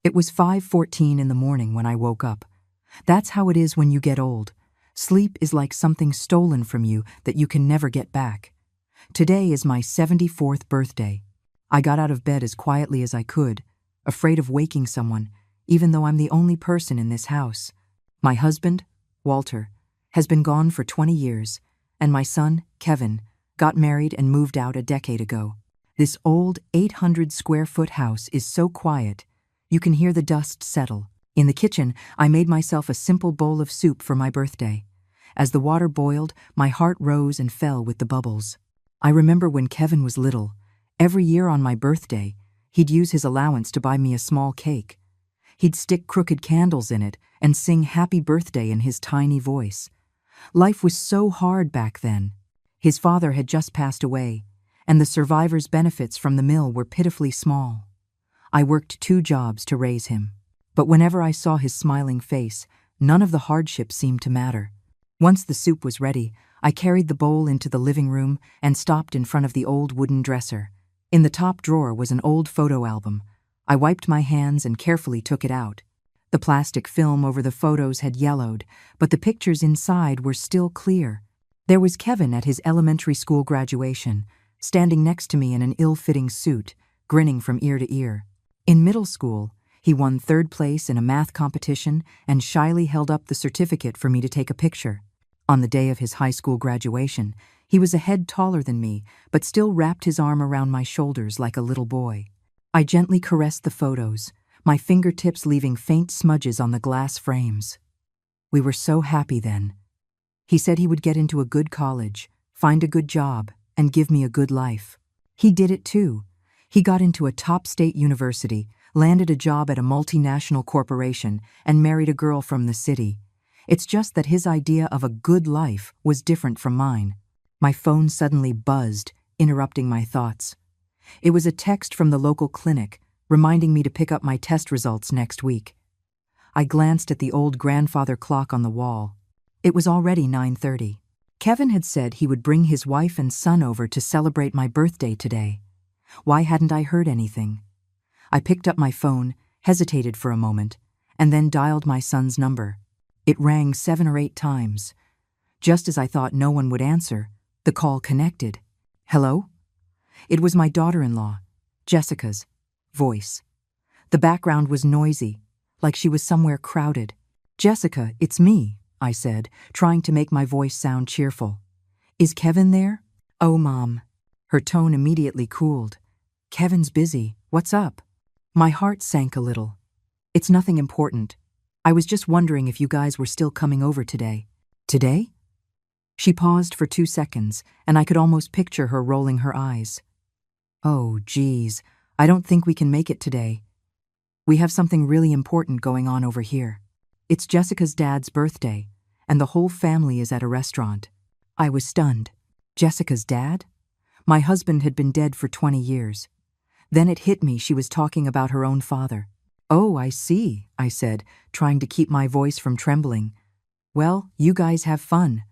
It was 5:14 in the morning when I woke up. That's how it is when you get old. Sleep is like something stolen from you that you can never get back. Today is my 74th birthday. I got out of bed as quietly as I could, afraid of waking someone, even though I'm the only person in this house. My husband, Walter, has been gone for 20 years, and my son, Kevin, got married and moved out a decade ago. This old 800-square-foot house is so quiet, you can hear the dust settle. In the kitchen, I made myself a simple bowl of soup for my birthday. As the water boiled, my heart rose and fell with the bubbles. I remember when Kevin was little, every year on my birthday, he'd use his allowance to buy me a small cake. He'd stick crooked candles in it and sing happy birthday in his tiny voice. Life was so hard back then. His father had just passed away, and the survivors' benefits from the mill were pitifully small. I worked 2 jobs to raise him. But whenever I saw his smiling face, none of the hardship seemed to matter. Once the soup was ready, I carried the bowl into the living room and stopped in front of the old wooden dresser. In the top drawer was an old photo album. I wiped my hands and carefully took it out. The plastic film over the photos had yellowed, but the pictures inside were still clear. There was Kevin at his elementary school graduation, standing next to me in an ill-fitting suit, grinning from ear to ear. In middle school, he won 3rd place in a math competition and shyly held up the certificate for me to take a picture. On the day of his high school graduation, he was a head taller than me, but still wrapped his arm around my shoulders like a little boy. I gently caressed the photos, my fingertips leaving faint smudges on the glass frames. We were so happy then. He said he would get into a good college, find a good job, and give me a good life. He did it too. He got into a top state university, landed a job at a multinational corporation, and married a girl from the city. It's just that his idea of a good life was different from mine. My phone suddenly buzzed, interrupting my thoughts. It was a text from the local clinic, reminding me to pick up my test results next week. I glanced at the old grandfather clock on the wall. It was already 9:30. Kevin had said he would bring his wife and son over to celebrate my birthday today. Why hadn't I heard anything? I picked up my phone, hesitated for a moment, and then dialed my son's number. It rang 7 or 8 times. Just as I thought no one would answer, the call connected. Hello? It was my daughter-in-law, Jessica's, voice. The background was noisy, like she was somewhere crowded. "Jessica, it's me," I said, trying to make my voice sound cheerful. "Is Kevin there?" "Oh, Mom." Her tone immediately cooled. "Kevin's busy. What's up?" My heart sank a little. "It's nothing important. I was just wondering if you guys were still coming over today." "Today?" She paused for 2 seconds, and I could almost picture her rolling her eyes. "Oh, geez, I don't think we can make it today. We have something really important going on over here. It's Jessica's dad's birthday, and the whole family is at a restaurant." I was stunned. Jessica's dad? My husband had been dead for 20 years. Then it hit me she was talking about her own father. "Oh, I see," I said, trying to keep my voice from trembling. "Well, you guys have fun.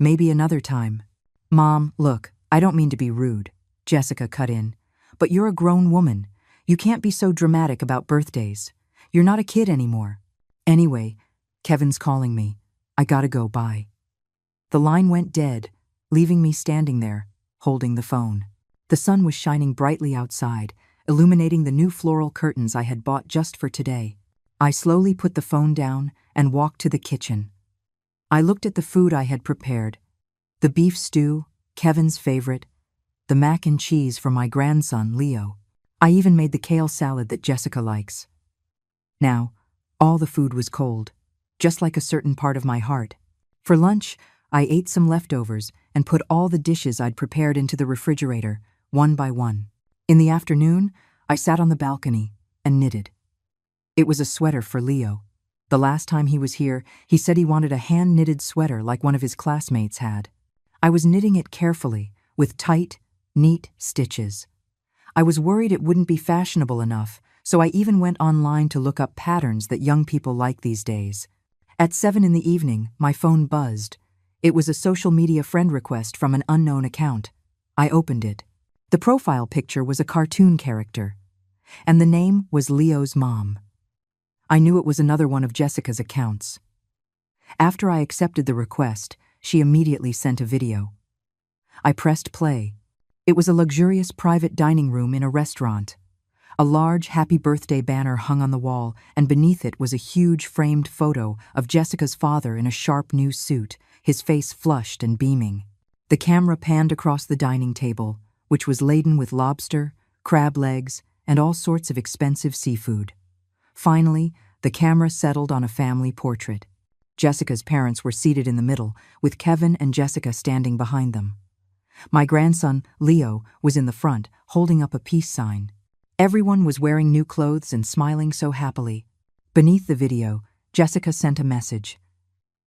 Maybe another time." "Mom, look, I don't mean to be rude," Jessica cut in. "But you're a grown woman. You can't be so dramatic about birthdays. You're not a kid anymore. Anyway, Kevin's calling me. I gotta go, bye." The line went dead, leaving me standing there, holding the phone. The sun was shining brightly outside, illuminating the new floral curtains I had bought just for today. I slowly put the phone down and walked to the kitchen. I looked at the food I had prepared. The beef stew, Kevin's favorite, the mac and cheese for my grandson, Leo. I even made the kale salad that Jessica likes. Now, all the food was cold, just like a certain part of my heart. For lunch, I ate some leftovers and put all the dishes I'd prepared into the refrigerator, one by one. In the afternoon, I sat on the balcony and knitted. It was a sweater for Leo. The last time he was here, he said he wanted a hand-knitted sweater like one of his classmates had. I was knitting it carefully, with tight, neat stitches. I was worried it wouldn't be fashionable enough, so I even went online to look up patterns that young people like these days. At 7 in the evening, my phone buzzed. It was a social media friend request from an unknown account. I opened it. The profile picture was a cartoon character, and the name was Leo's mom. I knew it was another one of Jessica's accounts. After I accepted the request, she immediately sent a video. I pressed play. It was a luxurious private dining room in a restaurant. A large happy birthday banner hung on the wall, and beneath it was a huge framed photo of Jessica's father in a sharp new suit, his face flushed and beaming. The camera panned across the dining table, which was laden with lobster, crab legs, and all sorts of expensive seafood. Finally, the camera settled on a family portrait. Jessica's parents were seated in the middle, with Kevin and Jessica standing behind them. My grandson, Leo, was in the front, holding up a peace sign. Everyone was wearing new clothes and smiling so happily. Beneath the video, Jessica sent a message.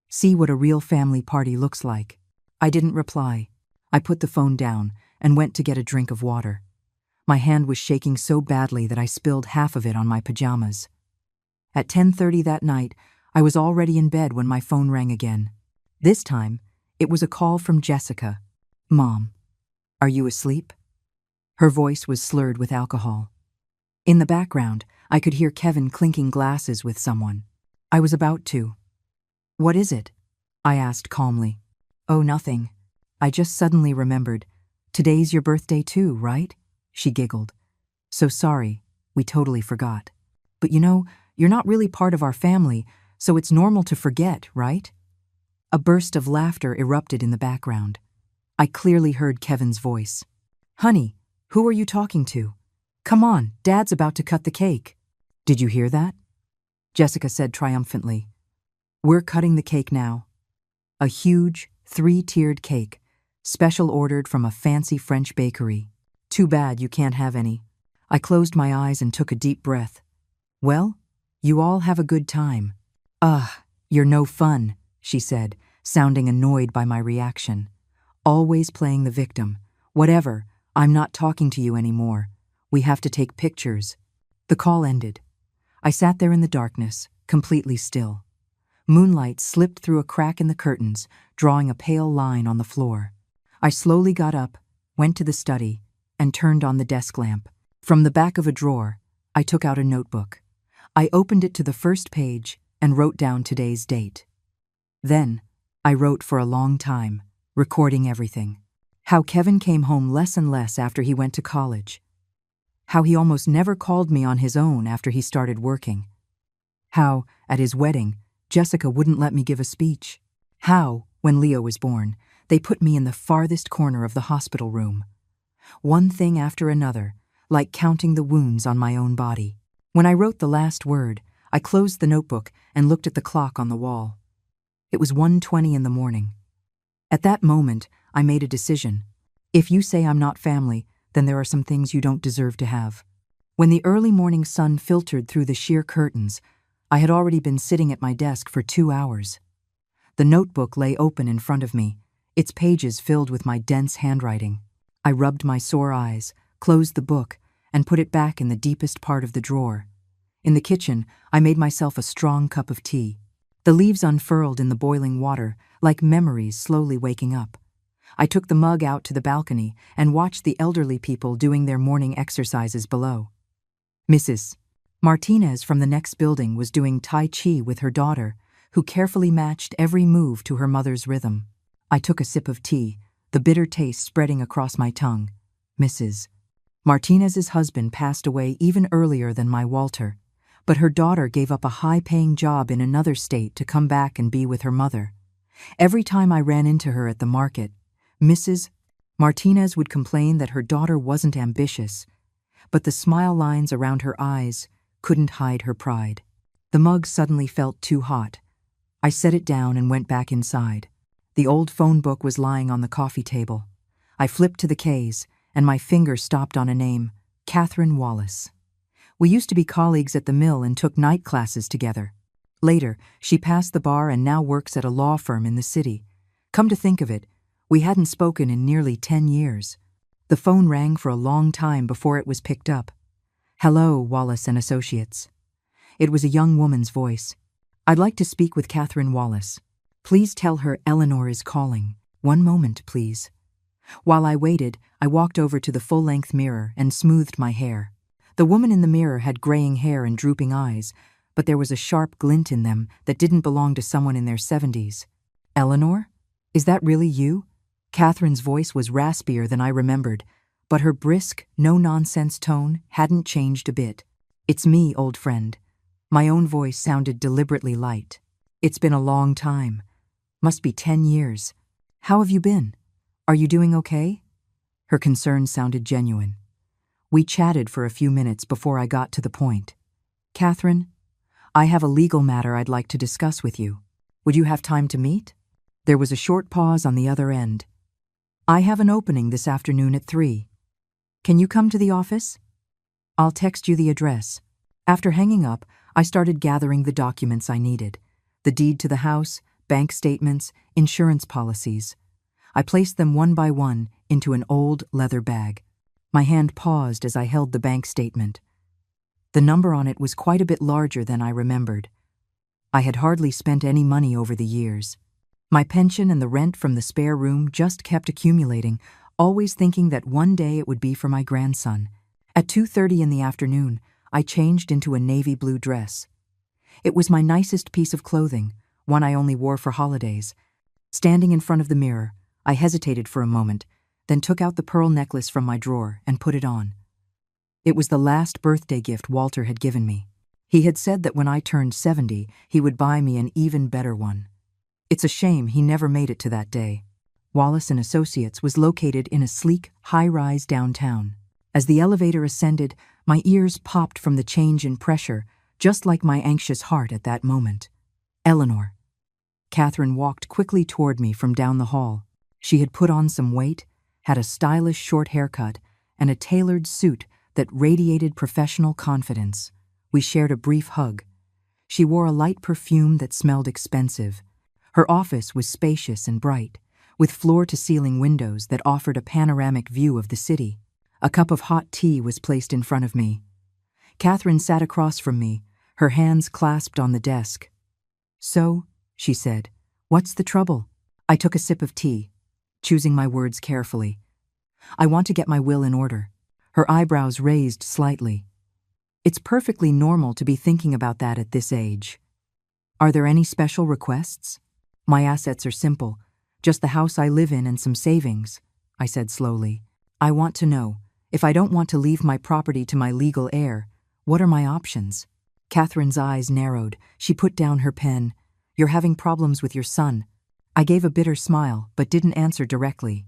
"See what a real family party looks like." I didn't reply. I put the phone down and went to get a drink of water. My hand was shaking so badly that I spilled half of it on my pajamas. At 10:30 that night, I was already in bed when my phone rang again. This time, it was a call from Jessica. "Mom, are you asleep?" Her voice was slurred with alcohol. In the background, I could hear Kevin clinking glasses with someone. I was about to. "What is it?" I asked calmly. "Oh, nothing. I just suddenly remembered. Today's your birthday too, right?" She giggled. "So sorry, we totally forgot. But you know, you're not really part of our family, so it's normal to forget, right?" A burst of laughter erupted in the background. I clearly heard Kevin's voice. "Honey, who are you talking to? Come on, Dad's about to cut the cake." "Did you hear that?" Jessica said triumphantly. "We're cutting the cake now. A huge, 3-tiered cake, special ordered from a fancy French bakery. Too bad you can't have any." I closed my eyes and took a deep breath. "Well, you all have a good time." "Ugh, you're no fun," she said, sounding annoyed by my reaction. "Always playing the victim. Whatever, I'm not talking to you anymore. We have to take pictures." The call ended. I sat there in the darkness, completely still. Moonlight slipped through a crack in the curtains, drawing a pale line on the floor. I slowly got up, went to the study, and turned on the desk lamp. From the back of a drawer, I took out a notebook. I opened it to the first page and wrote down today's date. Then, I wrote for a long time, recording everything. How Kevin came home less and less after he went to college. How he almost never called me on his own after he started working. How, at his wedding, Jessica wouldn't let me give a speech. How, when Leo was born, they put me in the farthest corner of the hospital room. One thing after another, like counting the wounds on my own body. When I wrote the last word, I closed the notebook and looked at the clock on the wall. It was 1:20 in the morning. At that moment, I made a decision. If you say I'm not family, then there are some things you don't deserve to have. When the early morning sun filtered through the sheer curtains, I had already been sitting at my desk for 2 hours. The notebook lay open in front of me, its pages filled with my dense handwriting. I rubbed my sore eyes, closed the book, and put it back in the deepest part of the drawer. In the kitchen, I made myself a strong cup of tea. The leaves unfurled in the boiling water, like memories slowly waking up. I took the mug out to the balcony and watched the elderly people doing their morning exercises below. Mrs. Martinez from the next building was doing Tai Chi with her daughter, who carefully matched every move to her mother's rhythm. I took a sip of tea, the bitter taste spreading across my tongue. Mrs. Martinez's husband passed away even earlier than my Walter, but her daughter gave up a high-paying job in another state to come back and be with her mother. Every time I ran into her at the market, Mrs. Martinez would complain that her daughter wasn't ambitious, but the smile lines around her eyes couldn't hide her pride. The mug suddenly felt too hot. I set it down and went back inside. The old phone book was lying on the coffee table. I flipped to the K's, and my finger stopped on a name, Catherine Wallace. We used to be colleagues at the mill and took night classes together. Later, she passed the bar and now works at a law firm in the city. Come to think of it, we hadn't spoken in nearly 10 years. The phone rang for a long time before it was picked up. "Hello, Wallace and Associates." It was a young woman's voice. "I'd like to speak with Catherine Wallace. Please tell her Eleanor is calling. One moment, please." While I waited, I walked over to the full-length mirror and smoothed my hair. The woman in the mirror had graying hair and drooping eyes, but there was a sharp glint in them that didn't belong to someone in their 70s. "Eleanor? Is that really you?" Catherine's voice was raspier than I remembered, but her brisk, no-nonsense tone hadn't changed a bit. "It's me, old friend." My own voice sounded deliberately light. "It's been a long time. Must be 10 years. How have you been? Are you doing okay?" Her concern sounded genuine. We chatted for a few minutes before I got to the point. "Catherine, I have a legal matter I'd like to discuss with you. Would you have time to meet?" There was a short pause on the other end. "I have an opening this afternoon at 3. Can you come to the office? I'll text you the address." After hanging up, I started gathering the documents I needed: the deed to the house, bank statements, insurance policies. I placed them one by one into an old leather bag. My hand paused as I held the bank statement. The number on it was quite a bit larger than I remembered. I had hardly spent any money over the years. My pension and the rent from the spare room just kept accumulating, always thinking that one day it would be for my grandson. At 2:30 in the afternoon, I changed into a navy blue dress. It was my nicest piece of clothing, one I only wore for holidays. Standing in front of the mirror, I hesitated for a moment, then took out the pearl necklace from my drawer and put it on. It was the last birthday gift Walter had given me. He had said that when I turned 70, he would buy me an even better one. It's a shame he never made it to that day. Wallace & Associates was located in a sleek, high-rise downtown. As the elevator ascended, my ears popped from the change in pressure, just like my anxious heart at that moment. "Eleanor." Catherine walked quickly toward me from down the hall. She had put on some weight, had a stylish short haircut, and a tailored suit that radiated professional confidence. We shared a brief hug. She wore a light perfume that smelled expensive. Her office was spacious and bright, with floor-to-ceiling windows that offered a panoramic view of the city. A cup of hot tea was placed in front of me. Catherine sat across from me, her hands clasped on the desk. "So," she said, "what's the trouble?" I took a sip of tea, choosing my words carefully. "I want to get my will in order." Her eyebrows raised slightly. "It's perfectly normal to be thinking about that at this age. Are there any special requests?" "My assets are simple, just the house I live in and some savings," I said slowly. "I want to know, if I don't want to leave my property to my legal heir, what are my options?" Catherine's eyes narrowed. She put down her pen. "You're having problems with your son." I gave a bitter smile, but didn't answer directly.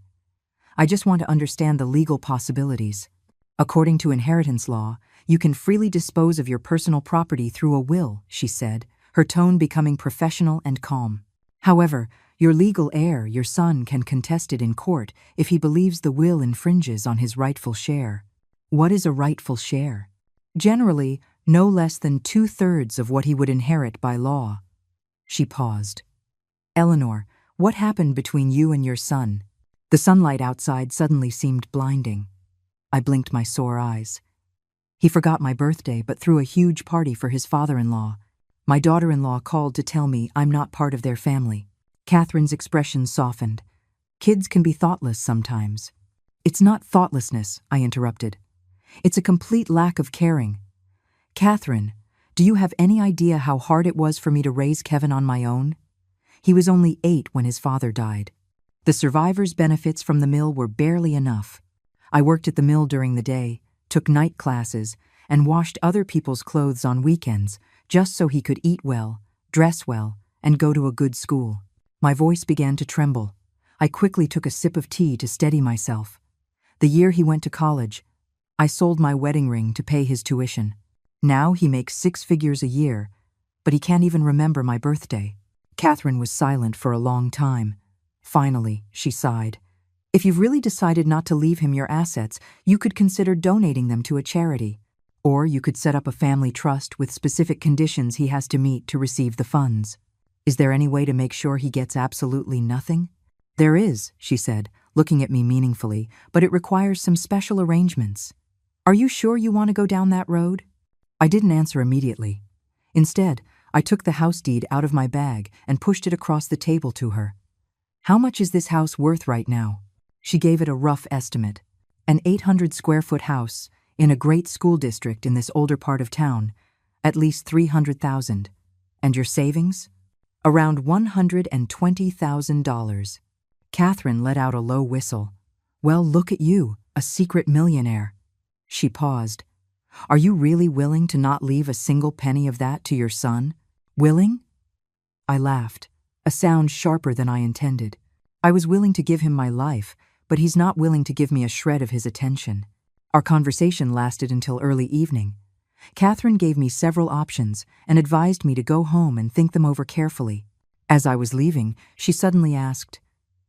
"I just want to understand the legal possibilities. According to inheritance law, you can freely dispose of your personal property through a will," she said, her tone becoming professional and calm. "However, your legal heir, your son, can contest it in court if he believes the will infringes on his rightful share." "What is a rightful share?" "Generally, no less than 2/3 of what he would inherit by law." She paused. "Eleanor, what happened between you and your son?" The sunlight outside suddenly seemed blinding. I blinked my sore eyes. "He forgot my birthday but threw a huge party for his father-in-law. My daughter-in-law called to tell me I'm not part of their family." Catherine's expression softened. "Kids can be thoughtless sometimes." "It's not thoughtlessness," I interrupted. "It's a complete lack of caring. Catherine, do you have any idea how hard it was for me to raise Kevin on my own? He was only 8 when his father died. The survivor's benefits from the mill were barely enough. I worked at the mill during the day, took night classes, and washed other people's clothes on weekends just so he could eat well, dress well, and go to a good school." My voice began to tremble. I quickly took a sip of tea to steady myself. "The year he went to college, I sold my wedding ring to pay his tuition. Now he makes 6 figures a year, but he can't even remember my birthday." Catherine was silent for a long time. Finally, she sighed. "If you've really decided not to leave him your assets, you could consider donating them to a charity. Or you could set up a family trust with specific conditions he has to meet to receive the funds. Is there any way to make sure he gets absolutely nothing?" "There is," she said, looking at me meaningfully, "but it requires some special arrangements. Are you sure you want to go down that road?" I didn't answer immediately. Instead, I took the house deed out of my bag and pushed it across the table to her. "How much is this house worth right now?" She gave it a rough estimate. "An 800-square-foot house in a great school district in this older part of town. At least 300,000. And your savings? Around $120,000. Catherine let out a low whistle. Well, look at you, a secret millionaire. She paused. Are you really willing to not leave a single penny of that to your son? Willing? I laughed, a sound sharper than I intended. I was willing to give him my life, but he's not willing to give me a shred of his attention. Our conversation lasted until early evening. Catherine gave me several options and advised me to go home and think them over carefully. As I was leaving, she suddenly asked,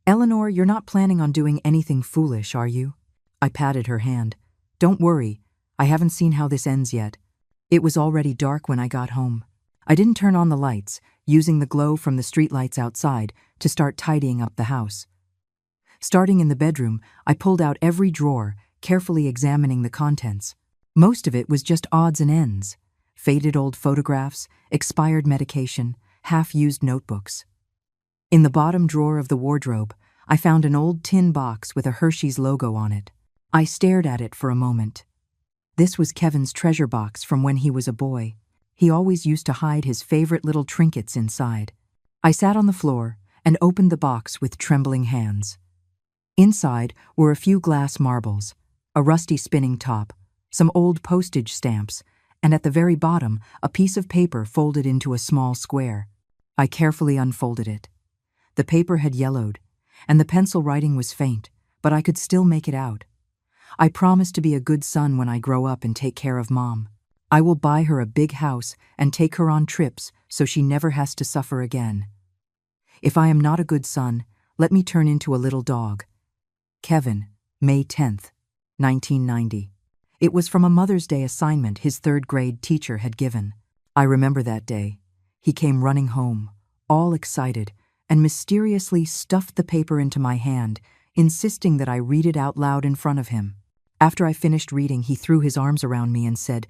Eleanor, you're not planning on doing anything foolish, are you? I patted her hand. Don't worry, I haven't seen how this ends yet. It was already dark when I got home. I didn't turn on the lights, using the glow from the streetlights outside to start tidying up the house. Starting in the bedroom, I pulled out every drawer, carefully examining the contents. Most of it was just odds and ends. Faded old photographs, expired medication, half-used notebooks. In the bottom drawer of the wardrobe, I found an old tin box with a Hershey's logo on it. I stared at it for a moment. This was Kevin's treasure box from when he was a boy. He always used to hide his favorite little trinkets inside. I sat on the floor and opened the box with trembling hands. Inside were a few glass marbles, a rusty spinning top, some old postage stamps, and at the very bottom, a piece of paper folded into a small square. I carefully unfolded it. The paper had yellowed, and the pencil writing was faint, but I could still make it out. I promised to be a good son when I grow up and take care of Mom. I will buy her a big house and take her on trips so she never has to suffer again. If I am not a good son, let me turn into a little dog. Kevin, May 10th, 1990. It was from a Mother's Day assignment his third-grade teacher had given. I remember that day. He came running home, all excited, and mysteriously stuffed the paper into my hand, insisting that I read it out loud in front of him. After I finished reading, he threw his arms around me and said,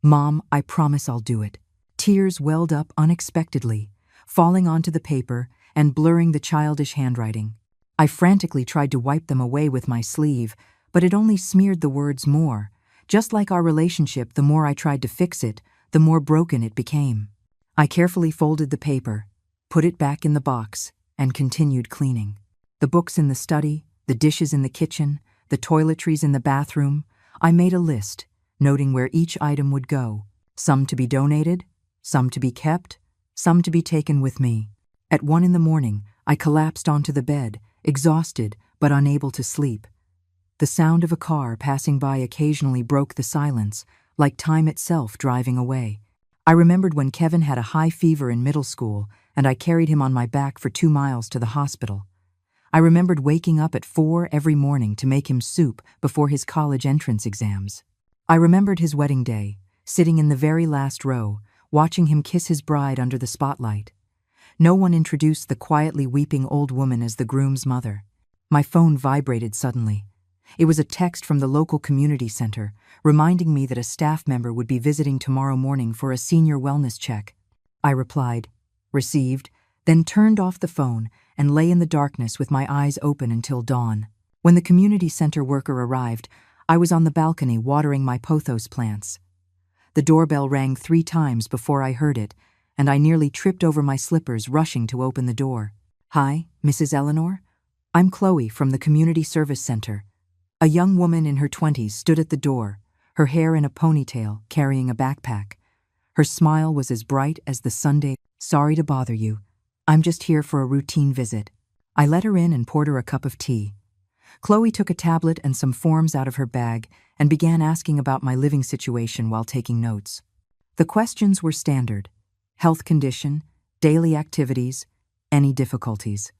Mom, I promise I'll do it. Tears welled up unexpectedly, falling onto the paper and blurring the childish handwriting. I frantically tried to wipe them away with my sleeve, but it only smeared the words more. Just like our relationship, the more I tried to fix it, the more broken it became. I carefully folded the paper, put it back in the box, and continued cleaning. The books in the study, the dishes in the kitchen, the toiletries in the bathroom. I made a list, noting where each item would go, some to be donated, some to be kept, some to be taken with me. At 1 a.m, I collapsed onto the bed, exhausted but unable to sleep. The sound of a car passing by occasionally broke the silence, like time itself driving away. I remembered when Kevin had a high fever in middle school, and I carried him on my back for 2 miles to the hospital. I remembered waking up at 4 every morning to make him soup before his college entrance exams. I remembered his wedding day, sitting in the very last row, watching him kiss his bride under the spotlight. No one introduced the quietly weeping old woman as the groom's mother. My phone vibrated suddenly. It was a text from the local community center, reminding me that a staff member would be visiting tomorrow morning for a senior wellness check. I replied, received, then turned off the phone and lay in the darkness with my eyes open until dawn. When the community center worker arrived, I was on the balcony watering my pothos plants. The doorbell rang 3 times before I heard it, and I nearly tripped over my slippers rushing to open the door. Hi, Mrs. Eleanor? I'm Chloe from the Community Service Center. A young woman in her 20s stood at the door, her hair in a ponytail, carrying a backpack. Her smile was as bright as the Sunday. Sorry to bother you. I'm just here for a routine visit. I let her in and poured her a cup of tea. Chloe took a tablet and some forms out of her bag and began asking about my living situation while taking notes. The questions were standard: health condition, daily activities, any difficulties.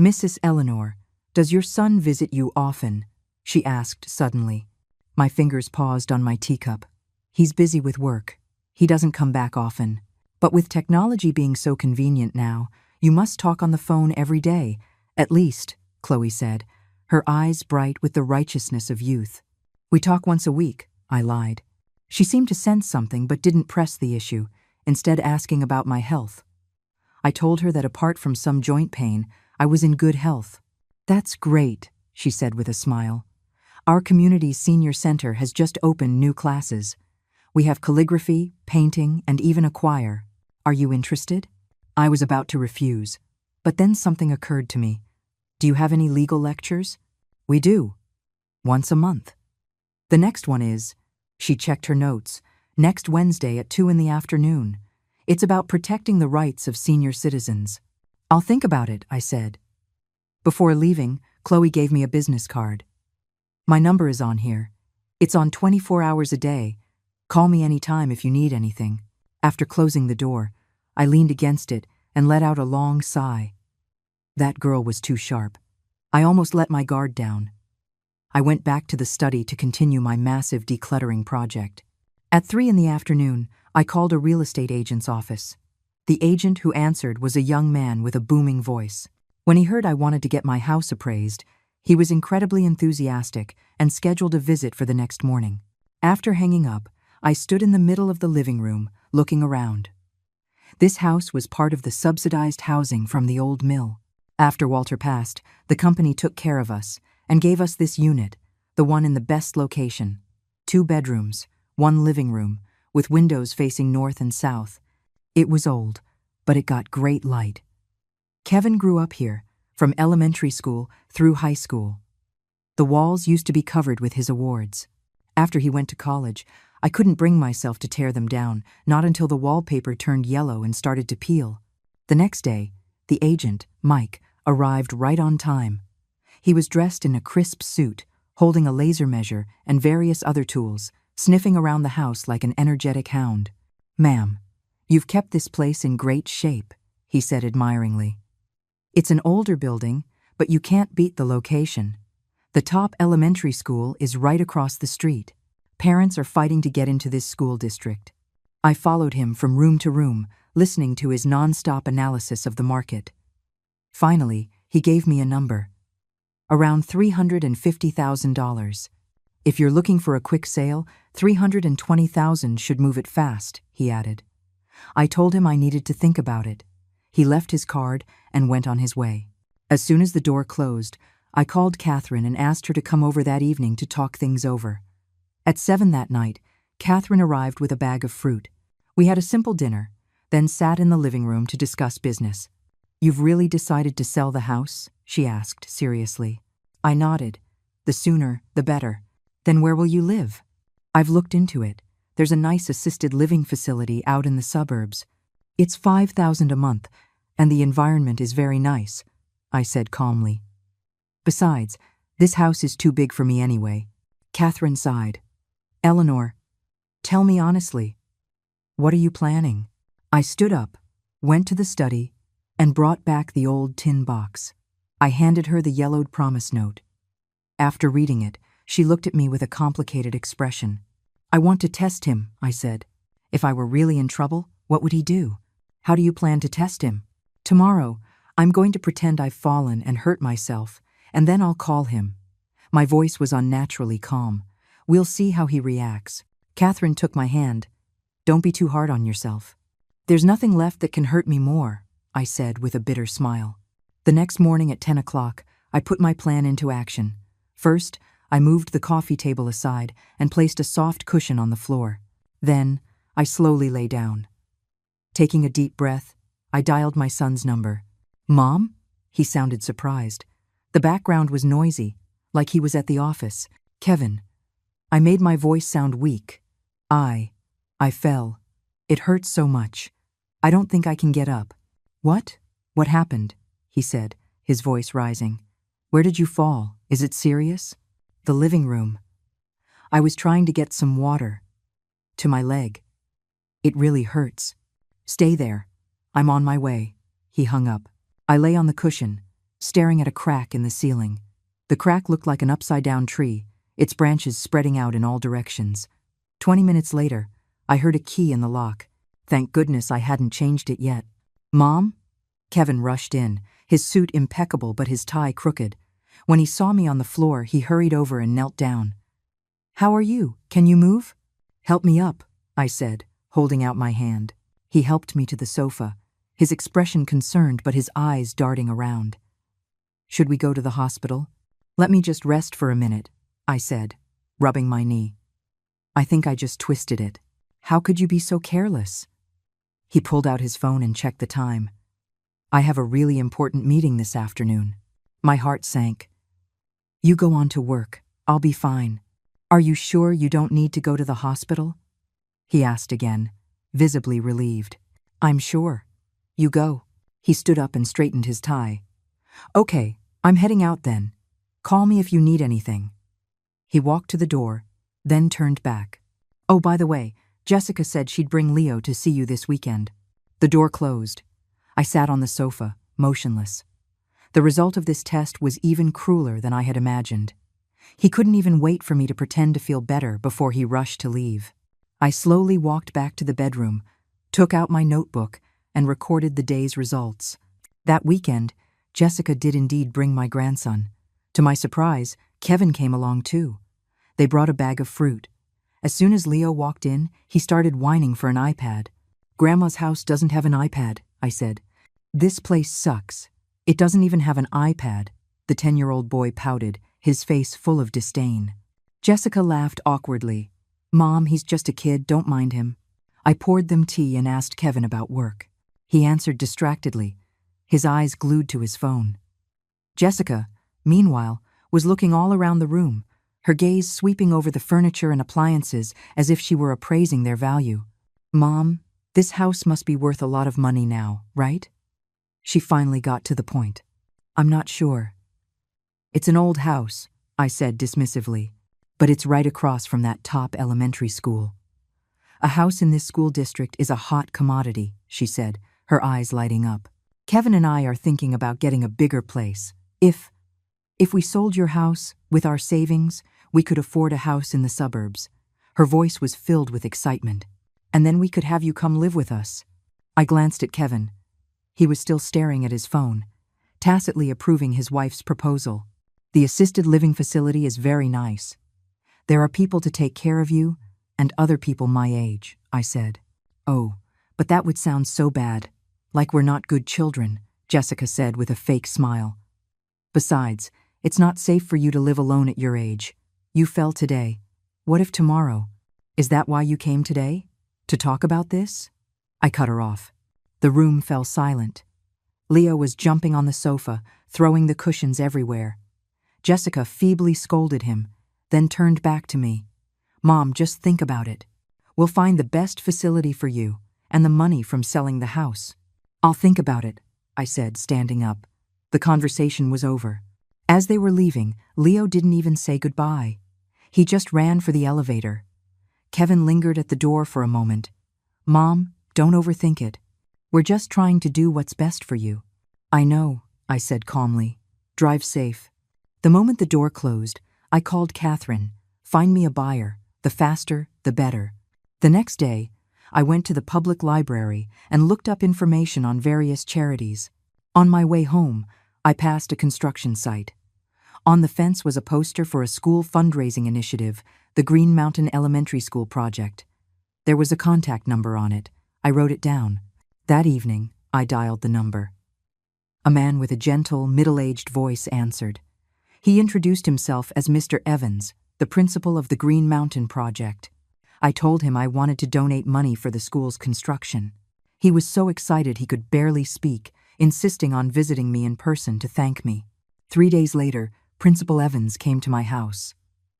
Mrs. Eleanor, does your son visit you often? She asked suddenly. My fingers paused on my teacup. He's busy with work. He doesn't come back often. But with technology being so convenient now, you must talk on the phone every day, at least, Chloe said, her eyes bright with the righteousness of youth. We talk once a week, I lied. She seemed to sense something but didn't press the issue, instead asking about my health. I told her that apart from some joint pain, I was in good health. That's great, she said with a smile. Our community's senior center has just opened new classes. We have calligraphy, painting, and even a choir. Are you interested? I was about to refuse, but then something occurred to me. Do you have any legal lectures? We do. Once a month. The next one is, she checked her notes, next Wednesday at 2 in the afternoon. It's about protecting the rights of senior citizens. I'll think about it, I said. Before leaving, Chloe gave me a business card. My number is on here. It's on 24 hours a day. Call me anytime if you need anything. After closing the door, I leaned against it and let out a long sigh. That girl was too sharp. I almost let my guard down. I went back to the study to continue my massive decluttering project. At 3 in the afternoon, I called a real estate agent's office. The agent who answered was a young man with a booming voice. When he heard I wanted to get my house appraised, he was incredibly enthusiastic and scheduled a visit for the next morning. After hanging up, I stood in the middle of the living room, looking around. This house was part of the subsidized housing from the old mill. After Walter passed, the company took care of us and gave us this unit, the one in the best location. 2 bedrooms, 1 living room, with windows facing north and south. It was old, but it got great light. Kevin grew up here, from elementary school through high school. The walls used to be covered with his awards. After he went to college, I couldn't bring myself to tear them down, not until the wallpaper turned yellow and started to peel. The next day, the agent, Mike, arrived right on time. He was dressed in a crisp suit, holding a laser measure and various other tools, sniffing around the house like an energetic hound. "Ma'am, you've kept this place in great shape," he said admiringly. "It's an older building, but you can't beat the location. The top elementary school is right across the street. Parents are fighting to get into this school district." I followed him from room to room, listening to his non-stop analysis of the market. Finally, he gave me a number. Around $350,000. "If you're looking for a quick sale, $320,000 should move it fast," he added. I told him I needed to think about it. He left his card and went on his way. As soon as the door closed, I called Catherine and asked her to come over that evening to talk things over. At 7 that night, Catherine arrived with a bag of fruit. We had a simple dinner, then sat in the living room to discuss business. "You've really decided to sell the house?" she asked seriously. I nodded. "The sooner, the better. Then where will you live?" "I've looked into it. There's a nice assisted living facility out in the suburbs. It's $5,000 a month, and the environment is very nice," I said calmly. "Besides, this house is too big for me anyway." Catherine sighed. "Eleanor, tell me honestly, what are you planning?" I stood up, went to the study, and brought back the old tin box. I handed her the yellowed promise note. After reading it, she looked at me with a complicated expression. "I want to test him," I said. "If I were really in trouble, what would he do?" "How do you plan to test him?" "Tomorrow, I'm going to pretend I've fallen and hurt myself, and then I'll call him." My voice was unnaturally calm. "We'll see how he reacts." Catherine took my hand. "Don't be too hard on yourself." "There's nothing left that can hurt me more," I said with a bitter smile. The next morning at 10 o'clock, I put my plan into action. First, I moved the coffee table aside and placed a soft cushion on the floor. Then, I slowly lay down. Taking a deep breath, I dialed my son's number. "Mom?" He sounded surprised. The background was noisy, like he was at the office. "Kevin." I made my voice sound weak. I fell. It hurts so much. I don't think I can get up." "What? What happened?" he said, his voice rising. "Where did you fall? Is it serious?" "The living room. I was trying to get some water. To my leg. It really hurts." "Stay there. I'm on my way." He hung up. I lay on the cushion, staring at a crack in the ceiling. The crack looked like an upside-down tree, its branches spreading out in all directions. 20 minutes later, I heard a key in the lock. Thank goodness I hadn't changed it yet. "Mom?" Kevin rushed in, his suit impeccable but his tie crooked. When he saw me on the floor, he hurried over and knelt down. "How are you? Can you move?" "Help me up," I said, holding out my hand. He helped me to the sofa, his expression concerned but his eyes darting around. "Should we go to the hospital?" "Let me just rest for a minute," I said, rubbing my knee. "I think I just twisted it." How could you be so careless? He pulled out his phone and checked the time. I have a really important meeting this afternoon. My heart sank. You go on to work. I'll be fine. Are you sure you don't need to go to the hospital? He asked again, visibly relieved. I'm sure. You go. He stood up and straightened his tie. Okay, I'm heading out then. Call me if you need anything. He walked to the door, then turned back. Oh, by the way, Jessica said she'd bring Leo to see you this weekend. The door closed. I sat on the sofa, motionless. The result of this test was even crueler than I had imagined. He couldn't even wait for me to pretend to feel better before he rushed to leave. I slowly walked back to the bedroom, took out my notebook, and recorded the day's results. That weekend, Jessica did indeed bring my grandson. To my surprise, Kevin came along too. They brought a bag of fruit. As soon as Leo walked in, he started whining for an iPad. Grandma's house doesn't have an iPad, I said. This place sucks. It doesn't even have an iPad, the 10-year-old boy pouted, his face full of disdain. Jessica laughed awkwardly. Mom, he's just a kid, don't mind him. I poured them tea and asked Kevin about work. He answered distractedly, his eyes glued to his phone. Jessica, meanwhile, was looking all around the room, her gaze sweeping over the furniture and appliances as if she were appraising their value. Mom, this house must be worth a lot of money now, right? She finally got to the point. I'm not sure. It's an old house, I said dismissively, but it's right across from that top elementary school. A house in this school district is a hot commodity, she said, her eyes lighting up. Kevin and I are thinking about getting a bigger place. If we sold your house, with our savings, we could afford a house in the suburbs. Her voice was filled with excitement. And then we could have you come live with us. I glanced at Kevin. He was still staring at his phone, tacitly approving his wife's proposal. The assisted living facility is very nice. There are people to take care of you, and other people my age, I said. Oh, but that would sound so bad. Like we're not good children, Jessica said with a fake smile. Besides, it's not safe for you to live alone at your age. You fell today. What if tomorrow? Is that why you came today? To talk about this? I cut her off. The room fell silent. Leo was jumping on the sofa, throwing the cushions everywhere. Jessica feebly scolded him, then turned back to me. Mom, just think about it. We'll find the best facility for you, and the money from selling the house. I'll think about it, I said, standing up. The conversation was over. As they were leaving, Leo didn't even say goodbye. He just ran for the elevator. Kevin lingered at the door for a moment. Mom, don't overthink it. We're just trying to do what's best for you. I know, I said calmly. Drive safe. The moment the door closed, I called Catherine. Find me a buyer. The faster, the better. The next day, I went to the public library and looked up information on various charities. On my way home, I passed a construction site. On the fence was a poster for a school fundraising initiative, the Green Mountain Elementary School project. There was a contact number on it. I wrote it down. That evening, I dialed the number. A man with a gentle, middle-aged voice answered. He introduced himself as Mr. Evans, the principal of the Green Mountain Project. I told him I wanted to donate money for the school's construction. He was so excited he could barely speak, insisting on visiting me in person to thank me. 3 days later, Principal Evans came to my house.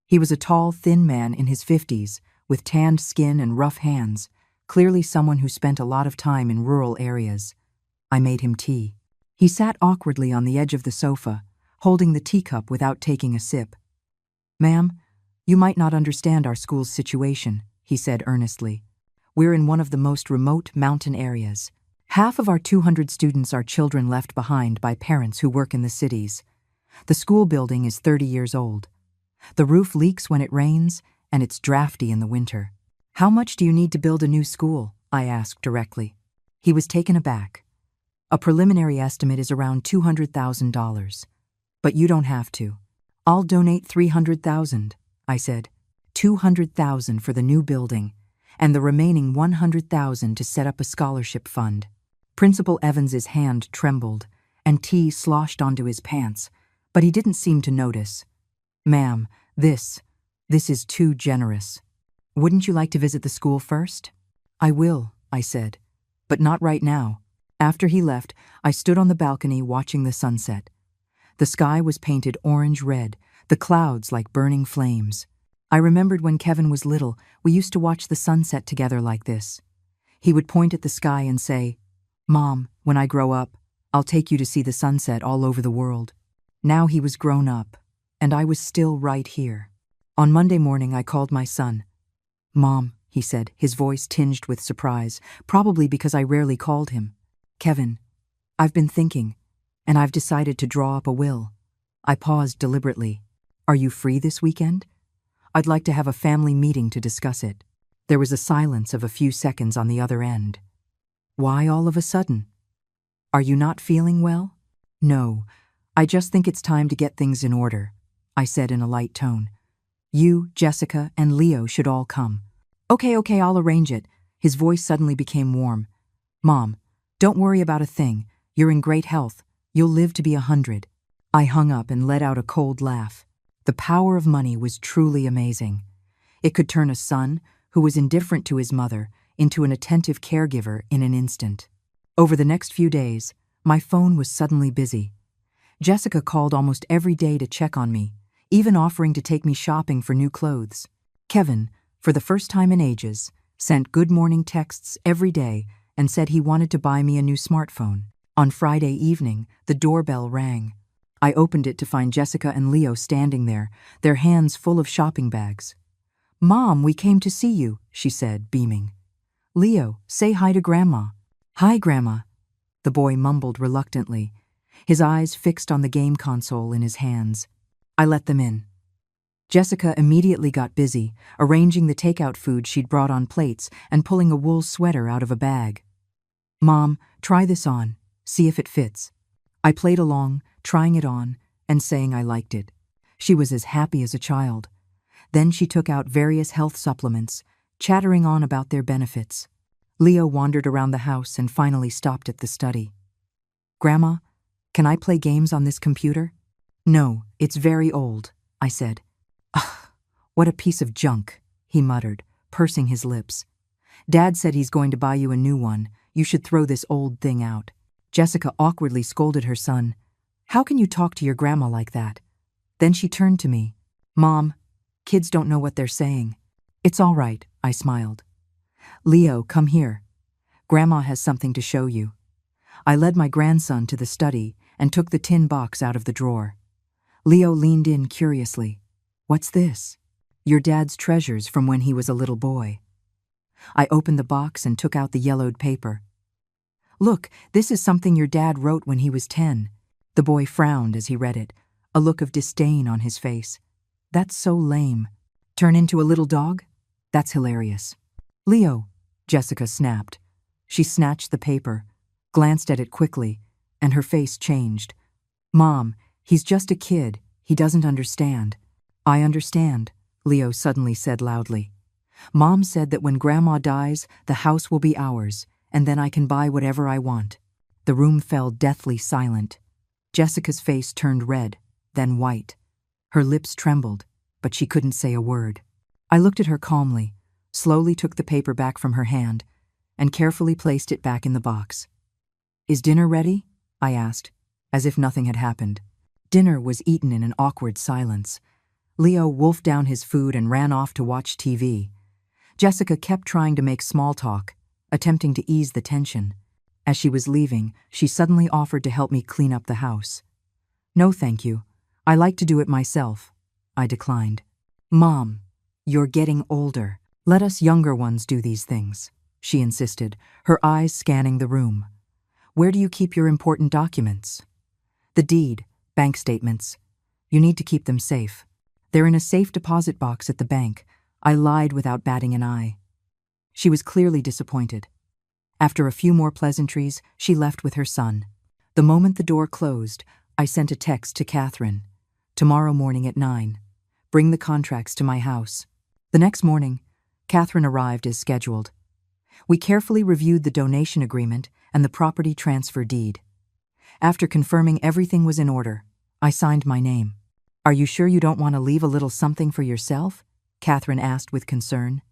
He was a tall, thin man in his 50s, with tanned skin and rough hands, clearly someone who spent a lot of time in rural areas. I made him tea. He sat awkwardly on the edge of the sofa, holding the teacup without taking a sip. Ma'am, you might not understand our school's situation, he said earnestly. We're in one of the most remote mountain areas. Half of our 200 students are children left behind by parents who work in the cities. The school building is 30 years old. The roof leaks when it rains, and it's drafty in the winter. How much do you need to build a new school? I asked directly. He was taken aback. A preliminary estimate is around $200,000. But you don't have to. I'll donate $300,000, I said. $200,000 for the new building, and the remaining $100,000 to set up a scholarship fund. Principal Evans's hand trembled, and tea sloshed onto his pants, but he didn't seem to notice. Ma'am, this is too generous. Wouldn't you like to visit the school first? I will, I said, but not right now. After he left, I stood on the balcony watching the sunset. The sky was painted orange-red, the clouds like burning flames. I remembered when Kevin was little, we used to watch the sunset together like this. He would point at the sky and say, "Mom, when I grow up, I'll take you to see the sunset all over the world." Now he was grown up, and I was still right here. On Monday morning, I called my son. "Mom," he said, his voice tinged with surprise, probably because I rarely called him. "Kevin, I've been thinking, and I've decided to draw up a will." I paused deliberately. "Are you free this weekend? I'd like to have a family meeting to discuss it." There was a silence of a few seconds on the other end. "Why all of a sudden? Are you not feeling well?" "No, I just think it's time to get things in order," I said in a light tone. "You, Jessica, and Leo should all come." Okay, I'll arrange it." His voice suddenly became warm. "Mom, don't worry about a thing. You're in great health. You'll live to be 100. I hung up and let out a cold laugh. The power of money was truly amazing. It could turn a son, who was indifferent to his mother, into an attentive caregiver in an instant. Over the next few days, my phone was suddenly busy. Jessica called almost every day to check on me, even offering to take me shopping for new clothes. Kevin, for the first time in ages, sent good morning texts every day and said he wanted to buy me a new smartphone. On Friday evening, the doorbell rang. I opened it to find Jessica and Leo standing there, their hands full of shopping bags. "Mom, we came to see you," she said, beaming. "Leo, say hi to Grandma." "Hi, Grandma," the boy mumbled reluctantly, his eyes fixed on the game console in his hands. I let them in. Jessica immediately got busy, arranging the takeout food she'd brought on plates and pulling a wool sweater out of a bag. "Mom, try this on. See if it fits." I played along, trying it on, and saying I liked it. She was as happy as a child. Then she took out various health supplements, chattering on about their benefits. Leo wandered around the house and finally stopped at the study. "Grandma, can I play games on this computer?" "No, it's very old," I said. "Ugh, what a piece of junk," he muttered, pursing his lips. "Dad said he's going to buy you a new one. You should throw this old thing out." Jessica awkwardly scolded her son. "How can you talk to your grandma like that?" Then she turned to me. "Mom, kids don't know what they're saying." "It's all right," I smiled. "Leo, come here. Grandma has something to show you." I led my grandson to the study and took the tin box out of the drawer. Leo leaned in curiously. "What's this?" "Your dad's treasures from when he was a little boy." I opened the box and took out the yellowed paper. "Look, this is something your dad wrote when he was 10. The boy frowned as he read it, a look of disdain on his face. "That's so lame. Turn into a little dog? That's hilarious." "Leo," Jessica snapped. She snatched the paper, glanced at it quickly, and her face changed. "Mom, he's just a kid. He doesn't understand." "I understand," Leo suddenly said loudly. "Mom said that when Grandma dies, the house will be ours, and then I can buy whatever I want." The room fell deathly silent. Jessica's face turned red, then white. Her lips trembled, but she couldn't say a word. I looked at her calmly, slowly took the paper back from her hand, and carefully placed it back in the box. "Is dinner ready?" I asked, as if nothing had happened. Dinner was eaten in an awkward silence. Leo wolfed down his food and ran off to watch TV. Jessica kept trying to make small talk, attempting to ease the tension. As she was leaving, she suddenly offered to help me clean up the house. "No, thank you. I like to do it myself," I declined. "Mom, you're getting older. Let us younger ones do these things," she insisted, her eyes scanning the room. "Where do you keep your important documents?" "The deed, bank statements. You need to keep them safe. They're in a safe deposit box at the bank." I lied without batting an eye. She was clearly disappointed. After a few more pleasantries, she left with her son. The moment the door closed, I sent a text to Catherine. "Tomorrow morning at 9. Bring the contracts to my house." The next morning, Catherine arrived as scheduled. We carefully reviewed the donation agreement and the property transfer deed. After confirming everything was in order, I signed my name. "Are you sure you don't want to leave a little something for yourself?" Catherine asked with concern.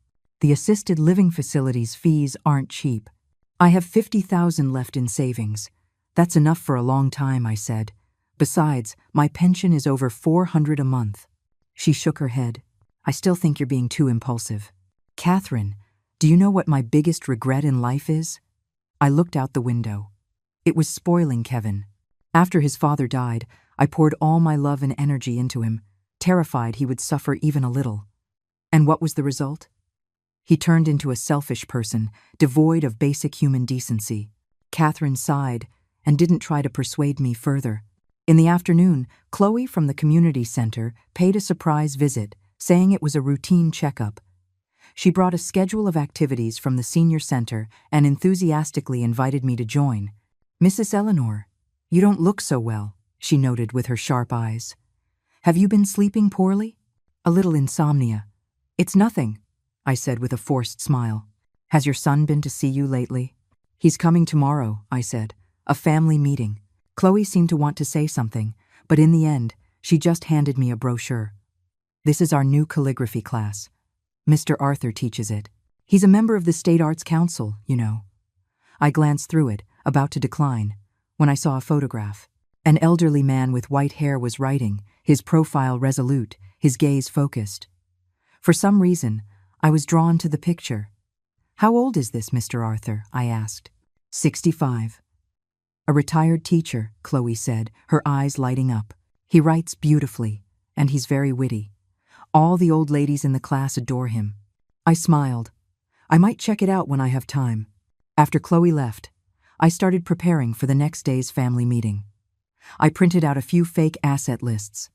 The assisted living facility's fees aren't cheap. I have $50,000 left in savings. That's enough for a long time, I said. Besides, my pension is over $400 a month. She shook her head. I still think you're being too impulsive. Catherine, do you know what my biggest regret in life is? I looked out the window. It was spoiling Kevin. After his father died, I poured all my love and energy into him, terrified he would suffer even a little. And what was the result? He turned into a selfish person, devoid of basic human decency. Catherine sighed and didn't try to persuade me further. In the afternoon, Chloe from the community center paid a surprise visit, saying it was a routine checkup. She brought a schedule of activities from the senior center and enthusiastically invited me to join. Mrs. Eleanor, you don't look so well, she noted with her sharp eyes. Have you been sleeping poorly? A little insomnia. It's nothing, I said with a forced smile. Has your son been to see you lately? He's coming tomorrow, I said. A family meeting. Chloe seemed to want to say something, but in the end, she just handed me a brochure. This is our new calligraphy class. Mr. Arthur teaches it. He's a member of the State Arts Council, you know. I glanced through it, about to decline, when I saw a photograph. An elderly man with white hair was writing, his profile resolute, his gaze focused. For some reason, I was drawn to the picture. How old is this Mr. Arthur? I asked. 65. A retired teacher, Chloe said, her eyes lighting up. He writes beautifully, and he's very witty. All the old ladies in the class adore him. I smiled. I might check it out when I have time. After Chloe left, I started preparing for the next day's family meeting. I printed out a few fake asset lists,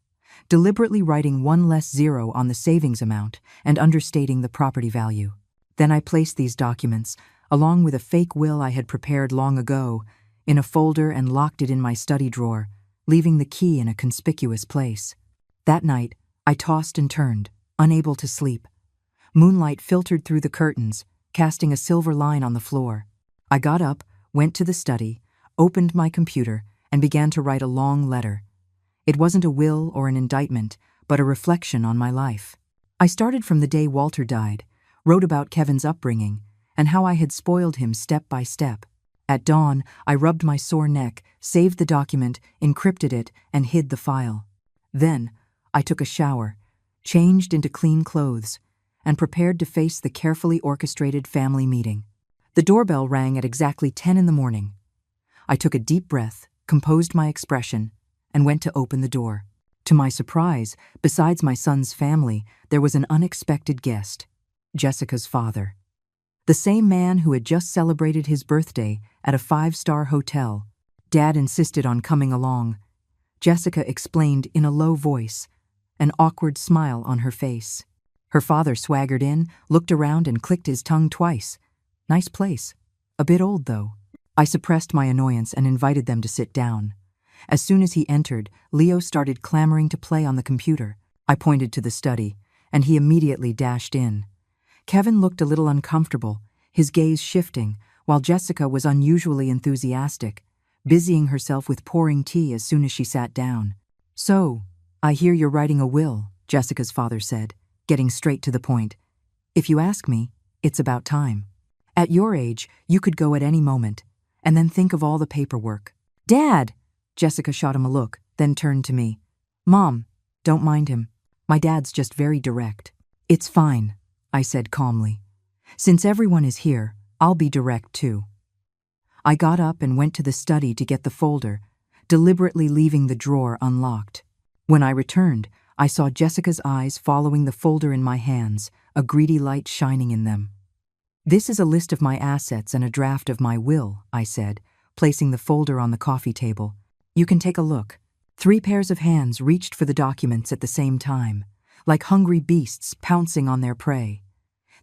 deliberately writing one less zero on the savings amount and understating the property value. Then I placed these documents, along with a fake will I had prepared long ago, in a folder and locked it in my study drawer, leaving the key in a conspicuous place. That night, I tossed and turned, unable to sleep. Moonlight filtered through the curtains, casting a silver line on the floor. I got up, went to the study, opened my computer, and began to write a long letter. It wasn't a will or an indictment, but a reflection on my life. I started from the day Walter died, wrote about Kevin's upbringing, and how I had spoiled him step by step. At dawn, I rubbed my sore neck, saved the document, encrypted it, and hid the file. Then, I took a shower, changed into clean clothes, and prepared to face the carefully orchestrated family meeting. The doorbell rang at exactly 10 in the morning. I took a deep breath, composed my expression, and went to open the door. To my surprise, besides my son's family, there was an unexpected guest, Jessica's father. The same man who had just celebrated his birthday at a 5-star hotel. Dad insisted on coming along. Jessica explained in a low voice, an awkward smile on her face. Her father swaggered in, looked around, and clicked his tongue twice. Nice place. A bit old, though. I suppressed my annoyance and invited them to sit down. As soon as he entered, Leo started clamoring to play on the computer. I pointed to the study, and he immediately dashed in. Kevin looked a little uncomfortable, his gaze shifting, while Jessica was unusually enthusiastic, busying herself with pouring tea as soon as she sat down. So, I hear you're writing a will, Jessica's father said, getting straight to the point. If you ask me, it's about time. At your age, you could go at any moment, and then think of all the paperwork. Dad! Jessica shot him a look, then turned to me. Mom, don't mind him. My dad's just very direct. It's fine, I said calmly. Since everyone is here, I'll be direct too. I got up and went to the study to get the folder, deliberately leaving the drawer unlocked. When I returned, I saw Jessica's eyes following the folder in my hands, a greedy light shining in them. This is a list of my assets and a draft of my will, I said, placing the folder on the coffee table. You can take a look. 3 pairs of hands reached for the documents at the same time, like hungry beasts pouncing on their prey.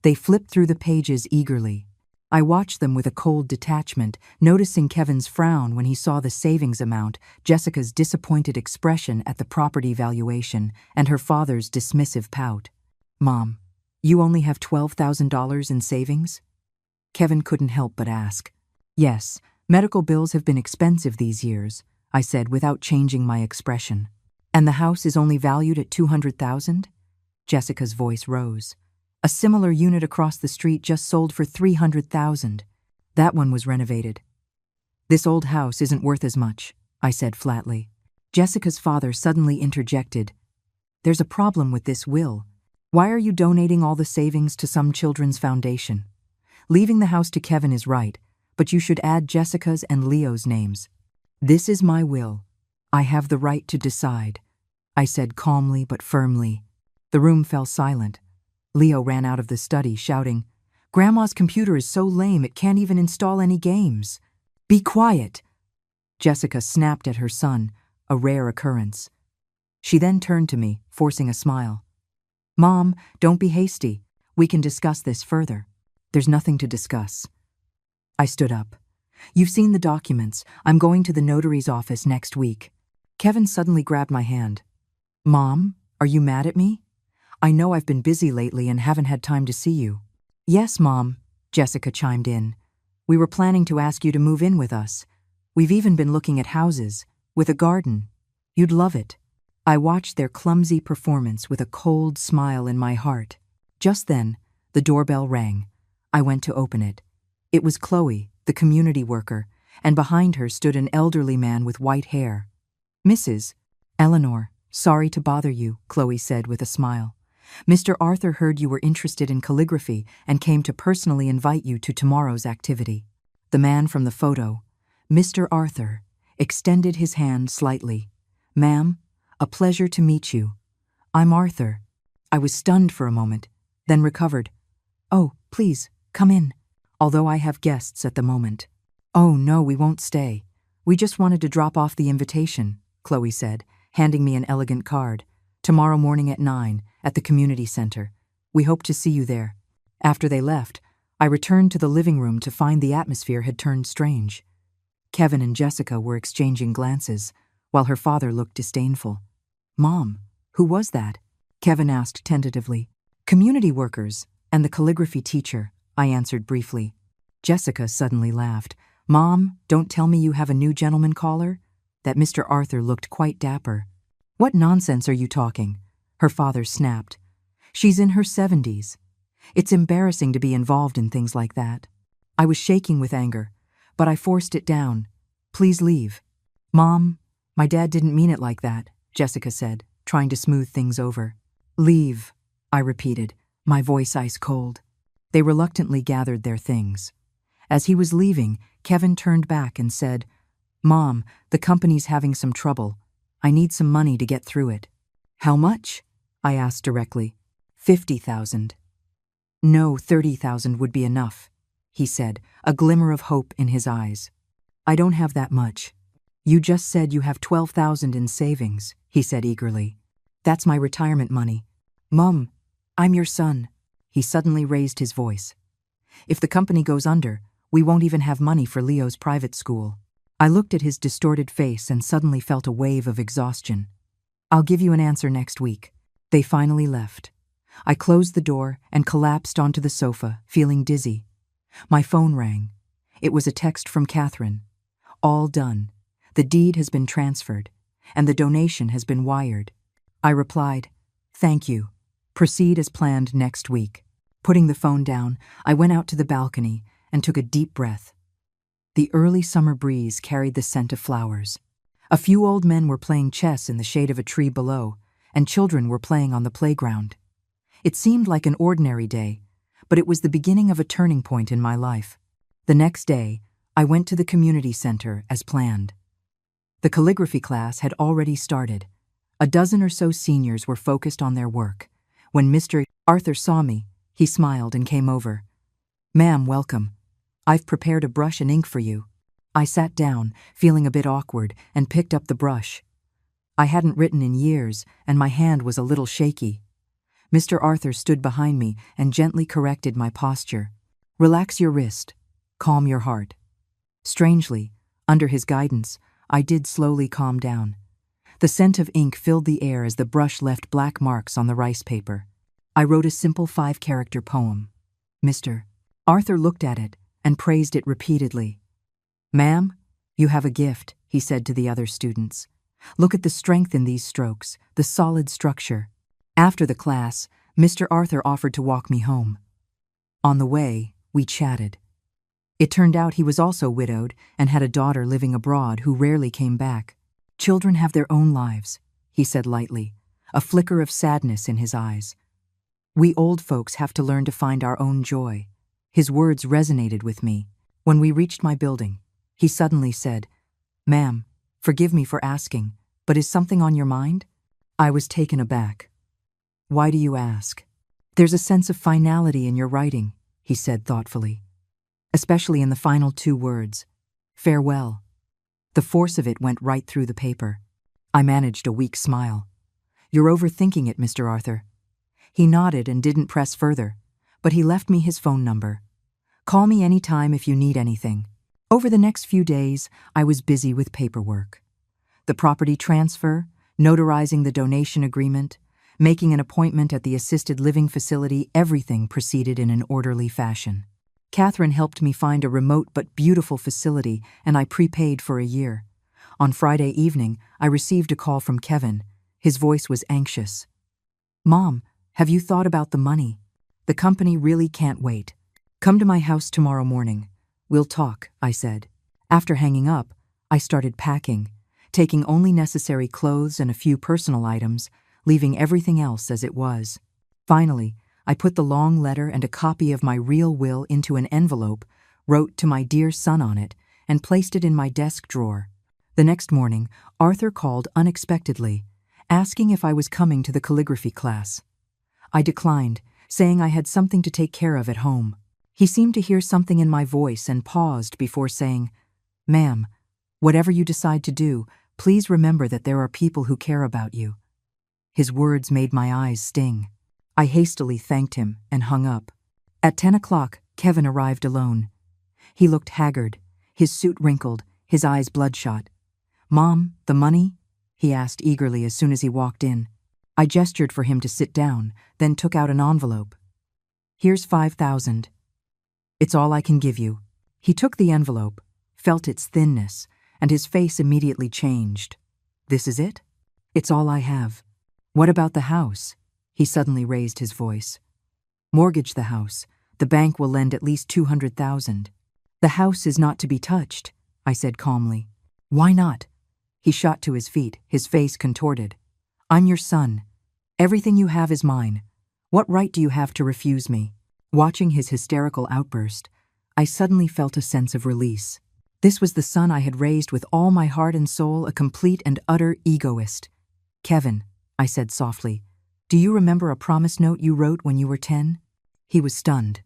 They flipped through the pages eagerly. I watched them with a cold detachment, noticing Kevin's frown when he saw the savings amount, Jessica's disappointed expression at the property valuation, and her father's dismissive pout. Mom, you only have $12,000 in savings? Kevin couldn't help but ask. Yes, medical bills have been expensive these years, I said without changing my expression. And the house is only valued at $200,000? Jessica's voice rose. A similar unit across the street just sold for $300,000. That one was renovated. This old house isn't worth as much, I said flatly. Jessica's father suddenly interjected. There's a problem with this will. Why are you donating all the savings to some children's foundation? Leaving the house to Kevin is right, but you should add Jessica's and Leo's names. This is my will. I have the right to decide, I said calmly but firmly. The room fell silent. Leo ran out of the study, shouting, Grandma's computer is so lame it can't even install any games. Be quiet! Jessica snapped at her son, a rare occurrence. She then turned to me, forcing a smile. Mom, don't be hasty. We can discuss this further. There's nothing to discuss. I stood up. You've seen the documents. I'm going to the notary's office next week. Kevin suddenly grabbed my hand. Mom, are you mad at me? I know I've been busy lately and haven't had time to see you. Yes, Mom, Jessica chimed in. We were planning to ask you to move in with us. We've even been looking at houses, with a garden. You'd love it. I watched their clumsy performance with a cold smile in my heart. Just then, the doorbell rang. I went to open it. It was Chloe, the community worker, and behind her stood an elderly man with white hair. Mrs. Eleanor, sorry to bother you, Chloe said with a smile. Mr. Arthur heard you were interested in calligraphy and came to personally invite you to tomorrow's activity. The man from the photo, Mr. Arthur, extended his hand slightly. Ma'am, a pleasure to meet you. I'm Arthur. I was stunned for a moment, then recovered. Oh, please, come in. Although I have guests at the moment. Oh, no, we won't stay. We just wanted to drop off the invitation, Chloe said, handing me an elegant card. Tomorrow morning at 9, at the community center. We hope to see you there. After they left, I returned to the living room to find the atmosphere had turned strange. Kevin and Jessica were exchanging glances, while her father looked disdainful. Mom, who was that? Kevin asked tentatively. Community workers and the calligraphy teacher, I answered briefly. Jessica suddenly laughed. Mom, don't tell me you have a new gentleman caller? That Mr. Arthur looked quite dapper. What nonsense are you talking? Her father snapped. She's in her 70s. It's embarrassing to be involved in things like that. I was shaking with anger, but I forced it down. Please leave. Mom, my dad didn't mean it like that, Jessica said, trying to smooth things over. Leave, I repeated, my voice ice cold. They reluctantly gathered their things. As he was leaving, Kevin turned back and said, Mom, the company's having some trouble. I need some money to get through it. How much? I asked directly. 50,000. No, 30,000 would be enough, he said, a glimmer of hope in his eyes. I don't have that much. You just said you have 12,000 in savings, he said eagerly. That's my retirement money. Mum, I'm your son. He suddenly raised his voice. If the company goes under, we won't even have money for Leo's private school. I looked at his distorted face and suddenly felt a wave of exhaustion. I'll give you an answer next week. They finally left. I closed the door and collapsed onto the sofa, feeling dizzy. My phone rang. It was a text from Catherine. All done. The deed has been transferred, and the donation has been wired. I replied, Thank you. Proceed as planned next week. Putting the phone down, I went out to the balcony and took a deep breath. The early summer breeze carried the scent of flowers. A few old men were playing chess in the shade of a tree below, and children were playing on the playground. It seemed like an ordinary day, but it was the beginning of a turning point in my life. The next day, I went to the community center as planned. The calligraphy class had already started. A dozen or so seniors were focused on their work. When Mr. Arthur saw me, he smiled and came over. Ma'am, welcome. I've prepared a brush and ink for you. I sat down, feeling a bit awkward, and picked up the brush. I hadn't written in years, and my hand was a little shaky. Mr. Arthur stood behind me and gently corrected my posture. Relax your wrist. Calm your heart. Strangely, under his guidance, I did slowly calm down. The scent of ink filled the air as the brush left black marks on the rice paper. I wrote a simple 5-character poem. Mr. Arthur looked at it and praised it repeatedly. Ma'am, you have a gift, he said to the other students. Look at the strength in these strokes, the solid structure. After the class, Mr. Arthur offered to walk me home. On the way, we chatted. It turned out he was also widowed and had a daughter living abroad who rarely came back. Children have their own lives, he said lightly, a flicker of sadness in his eyes. We old folks have to learn to find our own joy. His words resonated with me. When we reached my building, he suddenly said, "Ma'am, forgive me for asking, but is something on your mind?" I was taken aback. "Why do you ask?" "There's a sense of finality in your writing," he said thoughtfully, especially in the final 2 words, "farewell." The force of it went right through the paper. I managed a weak smile. "You're overthinking it, Mr. Arthur." He nodded and didn't press further, but he left me his phone number. "Call me any time if you need anything." Over the next few days, I was busy with paperwork. The property transfer, notarizing the donation agreement, making an appointment at the assisted living facility, everything proceeded in an orderly fashion. Catherine helped me find a remote but beautiful facility, and I prepaid for a year. On Friday evening, I received a call from Kevin. His voice was anxious. "Mom, have you thought about the money? The company really can't wait. Come to my house tomorrow morning. We'll talk," I said. After hanging up, I started packing, taking only necessary clothes and a few personal items, leaving everything else as it was. Finally, I put the long letter and a copy of my real will into an envelope, wrote "to my dear son" on it, and placed it in my desk drawer. The next morning, Arthur called unexpectedly, asking if I was coming to the calligraphy class. I declined, saying I had something to take care of at home. He seemed to hear something in my voice and paused before saying, "Ma'am, whatever you decide to do, please remember that there are people who care about you." His words made my eyes sting. I hastily thanked him and hung up. At 10 o'clock, Kevin arrived alone. He looked haggard, his suit wrinkled, his eyes bloodshot. "Mom, the money?" he asked eagerly as soon as he walked in. I gestured for him to sit down, then took out an envelope. "Here's 5,000. It's all I can give you." He took the envelope, felt its thinness, and his face immediately changed. "This is it? It's all I have. What about the house?" He suddenly raised his voice. "Mortgage the house. The bank will lend at least 200,000. "The house is not to be touched," I said calmly. "Why not?" He shot to his feet, his face contorted. "I'm your son. Everything you have is mine. What right do you have to refuse me?" Watching his hysterical outburst, I suddenly felt a sense of release. This was the son I had raised with all my heart and soul, a complete and utter egoist. "Kevin," I said softly, "do you remember a promise note you wrote when you were 10? He was stunned.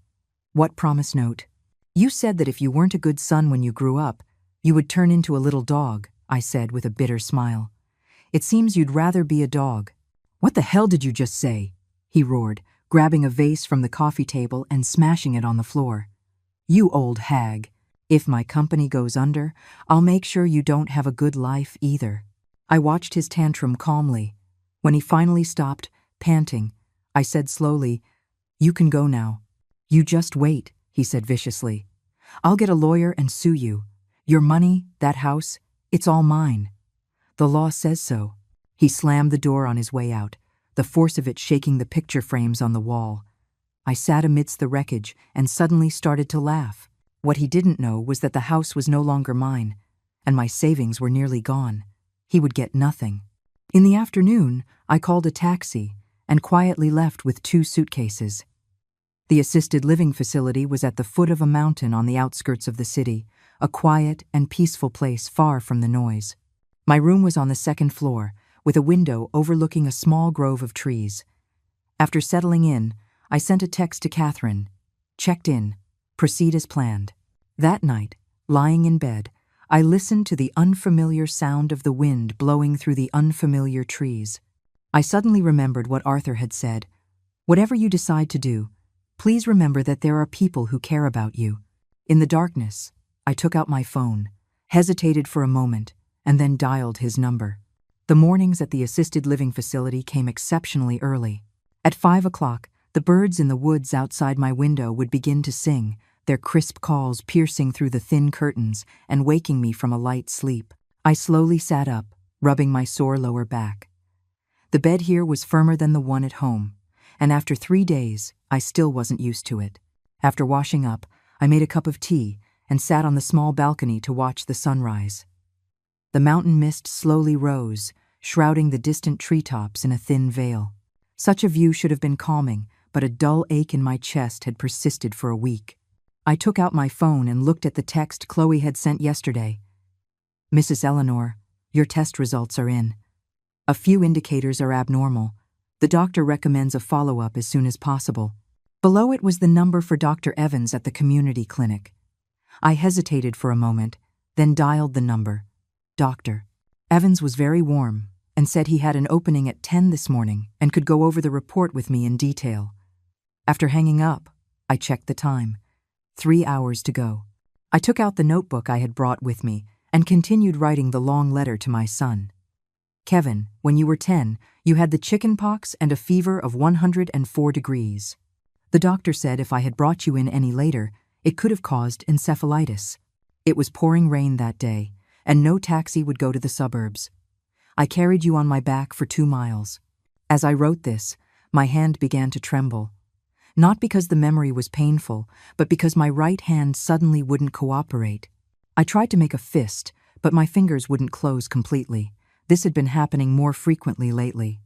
"What promise note?" "You said that if you weren't a good son when you grew up, you would turn into a little dog," I said with a bitter smile. "It seems you'd rather be a dog." "What the hell did you just say?" he roared, grabbing a vase from the coffee table and smashing it on the floor. "You old hag. If my company goes under, I'll make sure you don't have a good life either." I watched his tantrum calmly. When he finally stopped, panting, I said slowly, "You can go now." "You just wait," he said viciously. "I'll get a lawyer and sue you. Your money, that house, it's all mine. The law says so." He slammed the door on his way out, the force of it shaking the picture frames on the wall. I sat amidst the wreckage and suddenly started to laugh. What he didn't know was that the house was no longer mine, and my savings were nearly gone. He would get nothing. In the afternoon, I called a taxi and quietly left with 2 suitcases. The assisted living facility was at the foot of a mountain on the outskirts of the city, a quiet and peaceful place far from the noise. My room was on the 2nd floor, with a window overlooking a small grove of trees. After settling in, I sent a text to Catherine. "Checked in. Proceed as planned." That night, lying in bed, I listened to the unfamiliar sound of the wind blowing through the unfamiliar trees. I suddenly remembered what Arthur had said. "Whatever you decide to do, please remember that there are people who care about you." In the darkness, I took out my phone, hesitated for a moment, and then dialed his number. The mornings at the assisted living facility came exceptionally early. At 5 o'clock, the birds in the woods outside my window would begin to sing, their crisp calls piercing through the thin curtains and waking me from a light sleep. I slowly sat up, rubbing my sore lower back. The bed here was firmer than the one at home, and after 3 days, I still wasn't used to it. After washing up, I made a cup of tea and sat on the small balcony to watch the sunrise. The mountain mist slowly rose, shrouding the distant treetops in a thin veil. Such a view should have been calming, but a dull ache in my chest had persisted for a week. I took out my phone and looked at the text Chloe had sent yesterday. "Mrs. Eleanor, your test results are in. A few indicators are abnormal. The doctor recommends a follow-up as soon as possible." Below it was the number for Dr. Evans at the community clinic. I hesitated for a moment, then dialed the number. Dr. Evans was very warm and said he had an opening at 10 this morning and could go over the report with me in detail. After hanging up, I checked the time. 3 hours to go. I took out the notebook I had brought with me and continued writing the long letter to my son. "Kevin, when you were 10, you had the chicken pox and a fever of 104 degrees. The doctor said if I had brought you in any later, it could have caused encephalitis. It was pouring rain that day, and no taxi would go to the suburbs. I carried you on my back for 2 miles. As I wrote this, my hand began to tremble. Not because the memory was painful, but because my right hand suddenly wouldn't cooperate. I tried to make a fist, but my fingers wouldn't close completely. This had been happening more frequently lately.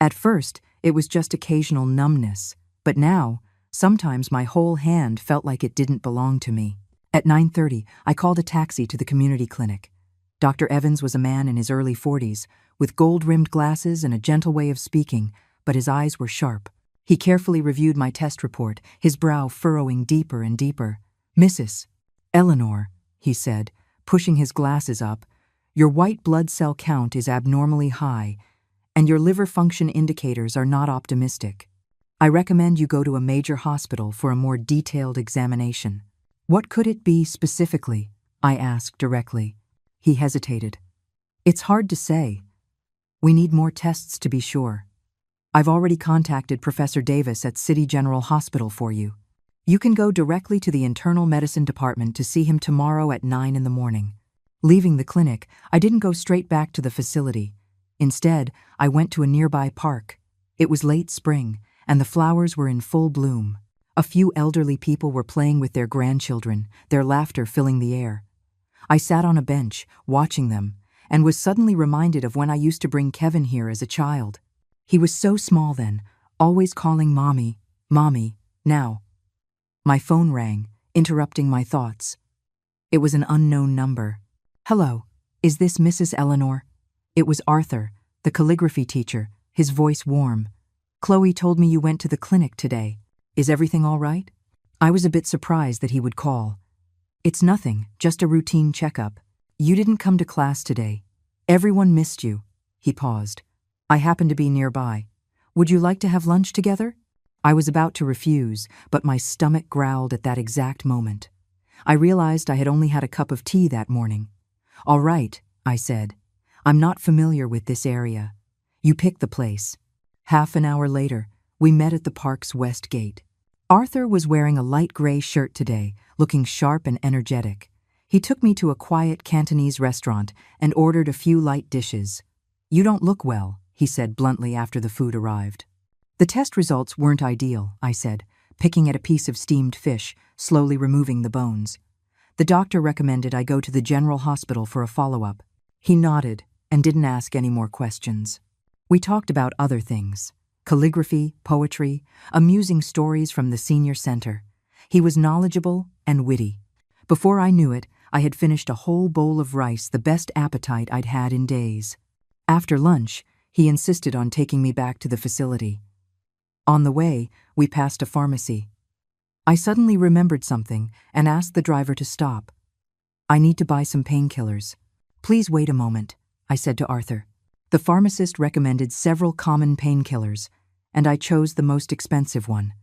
At first, it was just occasional numbness, but now, sometimes my whole hand felt like it didn't belong to me. At 9:30, I called a taxi to the community clinic. Dr. Evans was a man in his early 40s, with gold-rimmed glasses and a gentle way of speaking, but his eyes were sharp. He carefully reviewed my test report, his brow furrowing deeper and deeper. "Mrs. Eleanor," he said, pushing his glasses up, "your white blood cell count is abnormally high, and your liver function indicators are not optimistic. I recommend you go to a major hospital for a more detailed examination." "What could it be specifically?" I asked directly. He hesitated. "It's hard to say. We need more tests to be sure. I've already contacted Professor Davis at City General Hospital for you. You can go directly to the internal medicine department to see him tomorrow at 9 in the morning." Leaving the clinic, I didn't go straight back to the facility. Instead, I went to a nearby park. It was late spring, and the flowers were in full bloom. A few elderly people were playing with their grandchildren, their laughter filling the air. I sat on a bench, watching them, and was suddenly reminded of when I used to bring Kevin here as a child. He was so small then, always calling Mommy, Mommy, now. My phone rang, interrupting my thoughts. It was an unknown number. "Hello, is this Mrs. Eleanor?" It was Arthur, the calligraphy teacher, his voice warm. "Chloe told me you went to the clinic today. Is everything all right?" I was a bit surprised that he would call. "It's nothing, just a routine checkup. You didn't come to class today. Everyone missed you." He paused. "I happened to be nearby. Would you like to have lunch together?" I was about to refuse, but my stomach growled at that exact moment. I realized I had only had a cup of tea that morning. "All right," I said. "I'm not familiar with this area. You pick the place." Half an hour later, we met at the park's west gate. Arthur was wearing a light gray shirt today, looking sharp and energetic. He took me to a quiet Cantonese restaurant and ordered a few light dishes. "You don't look well," he said bluntly after the food arrived. "The test results weren't ideal," I said, picking at a piece of steamed fish, slowly removing the bones. "The doctor recommended I go to the general hospital for a follow-up." He nodded and didn't ask any more questions. We talked about other things: calligraphy, poetry, amusing stories from the senior center. He was knowledgeable and witty. Before I knew it, I had finished a whole bowl of rice, the best appetite I'd had in days. After lunch, he insisted on taking me back to the facility. On the way, we passed a pharmacy. I suddenly remembered something and asked the driver to stop. "I need to buy some painkillers. Please wait a moment," I said to Arthur. The pharmacist recommended several common painkillers, and I chose the most expensive one.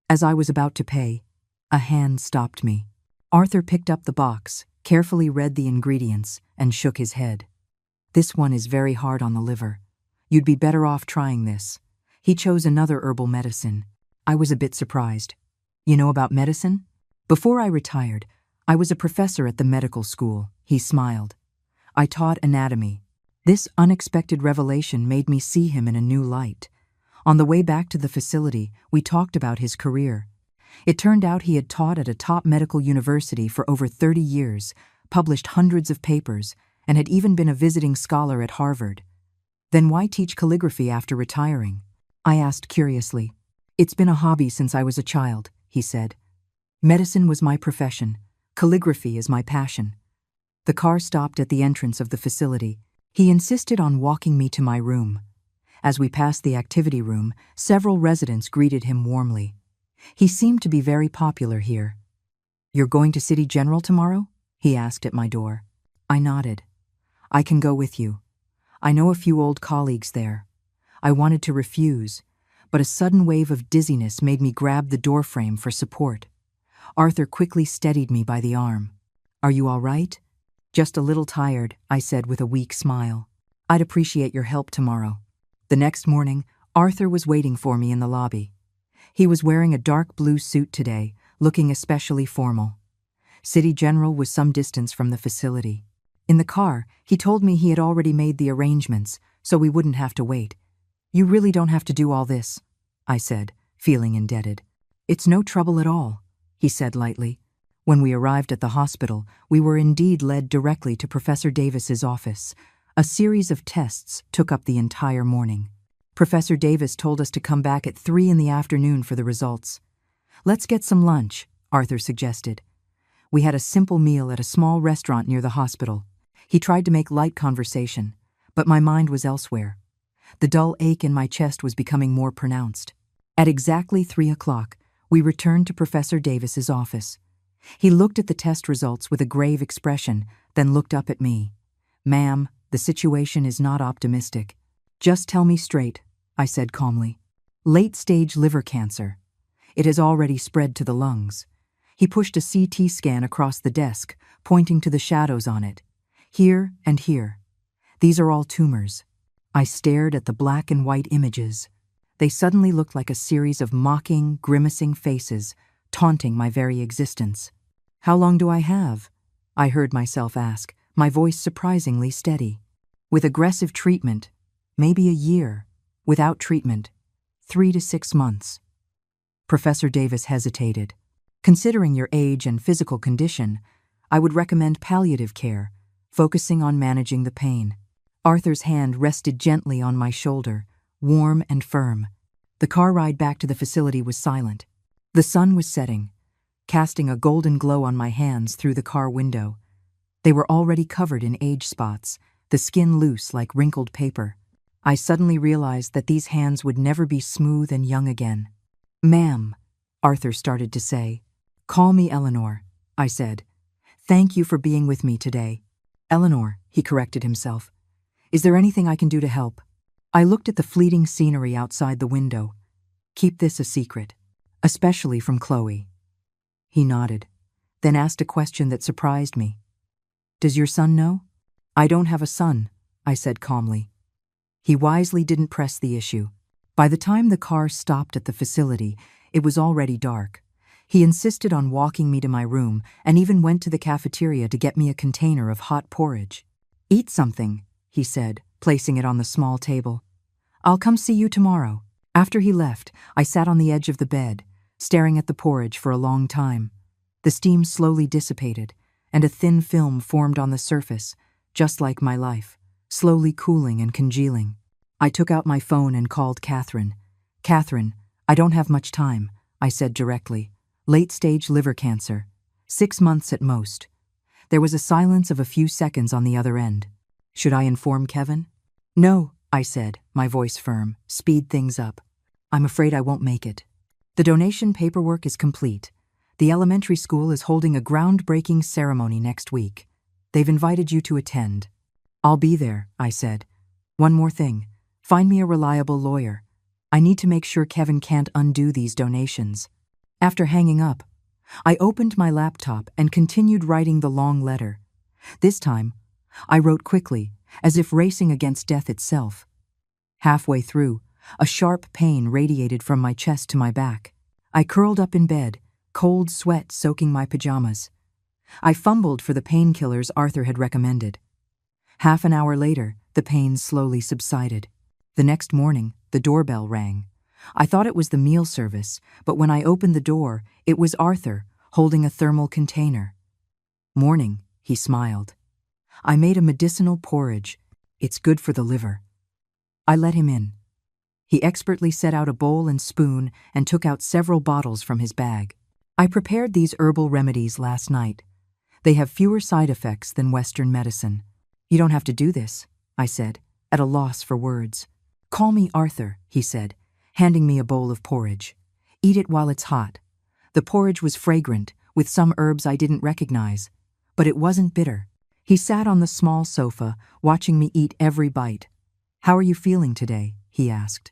As I was about to pay, a hand stopped me. Arthur picked up the box, carefully read the ingredients, and shook his head. "This one is very hard on the liver. You'd be better off trying this." He chose another herbal medicine. I was a bit surprised. "You know about medicine?" "Before I retired, I was a professor at the medical school," he smiled. "I taught anatomy." This unexpected revelation made me see him in a new light. On the way back to the facility, we talked about his career. It turned out he had taught at a top medical university for over 30 years, published hundreds of papers, and had even been a visiting scholar at Harvard. Then why teach calligraphy after retiring? I asked curiously. It's been a hobby since I was a child, he said. Medicine was my profession. Calligraphy is my passion. The car stopped at the entrance of the facility. He insisted on walking me to my room. As we passed the activity room, several residents greeted him warmly. He seemed to be very popular here. "You're going to City General tomorrow?" he asked at my door. I nodded. "I can go with you. I know a few old colleagues there." I wanted to refuse, but a sudden wave of dizziness made me grab the doorframe for support. Arthur quickly steadied me by the arm. "Are you all right?" "Just a little tired," I said with a weak smile. "I'd appreciate your help tomorrow." The next morning, Arthur was waiting for me in the lobby. He was wearing a dark blue suit today, looking especially formal. City General was some distance from the facility. In the car, he told me he had already made the arrangements, so we wouldn't have to wait. "You really don't have to do all this," I said, feeling indebted. "It's no trouble at all," he said lightly. When we arrived at the hospital, we were indeed led directly to Professor Davis's office. A series of tests took up the entire morning. Professor Davis told us to come back at 3 in the afternoon for the results. "Let's get some lunch," Arthur suggested. We had a simple meal at a small restaurant near the hospital. He tried to make light conversation, but my mind was elsewhere. The dull ache in my chest was becoming more pronounced. At exactly 3 o'clock, we returned to Professor Davis's office. He looked at the test results with a grave expression, then looked up at me. "Ma'am, the situation is not optimistic." "Just tell me straight," I said calmly. "Late-stage liver cancer. It has already spread to the lungs." He pushed a CT scan across the desk, pointing to the shadows on it. "Here and here. These are all tumors." I stared at the black and white images. They suddenly looked like a series of mocking, grimacing faces, taunting my very existence. "How long do I have?" I heard myself ask, my voice surprisingly steady. "With aggressive treatment, maybe a year. Without treatment, 3 to 6 months." Professor Davis hesitated. "Considering your age and physical condition, I would recommend palliative care, focusing on managing the pain." Arthur's hand rested gently on my shoulder, warm and firm. The car ride back to the facility was silent. The sun was setting, casting a golden glow on my hands through the car window. They were already covered in age spots, the skin loose like wrinkled paper. I suddenly realized that these hands would never be smooth and young again. "Ma'am," Arthur started to say. "Call me Eleanor," I said. "Thank you for being with me today." "Eleanor," he corrected himself. "Is there anything I can do to help?" I looked at the fleeting scenery outside the window. "Keep this a secret, especially from Chloe." He nodded, then asked a question that surprised me. "Does your son know?" "I don't have a son," I said calmly. He wisely didn't press the issue. By the time the car stopped at the facility, it was already dark. He insisted on walking me to my room and even went to the cafeteria to get me a container of hot porridge. "Eat something," he said, placing it on the small table. "I'll come see you tomorrow." After he left, I sat on the edge of the bed, staring at the porridge for a long time. The steam slowly dissipated, and a thin film formed on the surface, just like my life, slowly cooling and congealing. I took out my phone and called Catherine. "Catherine, I don't have much time," I said directly. "Late-stage liver cancer. 6 months at most." There was a silence of a few seconds on the other end. "Should I inform Kevin?" "No," I said, my voice firm. "Speed things up. I'm afraid I won't make it. The donation paperwork is complete. The elementary school is holding a groundbreaking ceremony next week. They've invited you to attend." "I'll be there," I said. "One more thing. Find me a reliable lawyer. I need to make sure Kevin can't undo these donations." After hanging up, I opened my laptop and continued writing the long letter. This time, I wrote quickly, as if racing against death itself. Halfway through, a sharp pain radiated from my chest to my back. I curled up in bed, cold sweat soaking my pajamas. I fumbled for the painkillers Arthur had recommended. Half an hour later, the pain slowly subsided. The next morning, the doorbell rang. I thought it was the meal service, but when I opened the door, it was Arthur, holding a thermal container. "Morning," he smiled. "I made a medicinal porridge. It's good for the liver." I let him in. He expertly set out a bowl and spoon and took out several bottles from his bag. "I prepared these herbal remedies last night. They have fewer side effects than Western medicine." "You don't have to do this," I said, at a loss for words. "Call me Arthur," he said, handing me a bowl of porridge. "Eat it while it's hot." The porridge was fragrant, with some herbs I didn't recognize, but it wasn't bitter. He sat on the small sofa, watching me eat every bite. "How are you feeling today?" he asked.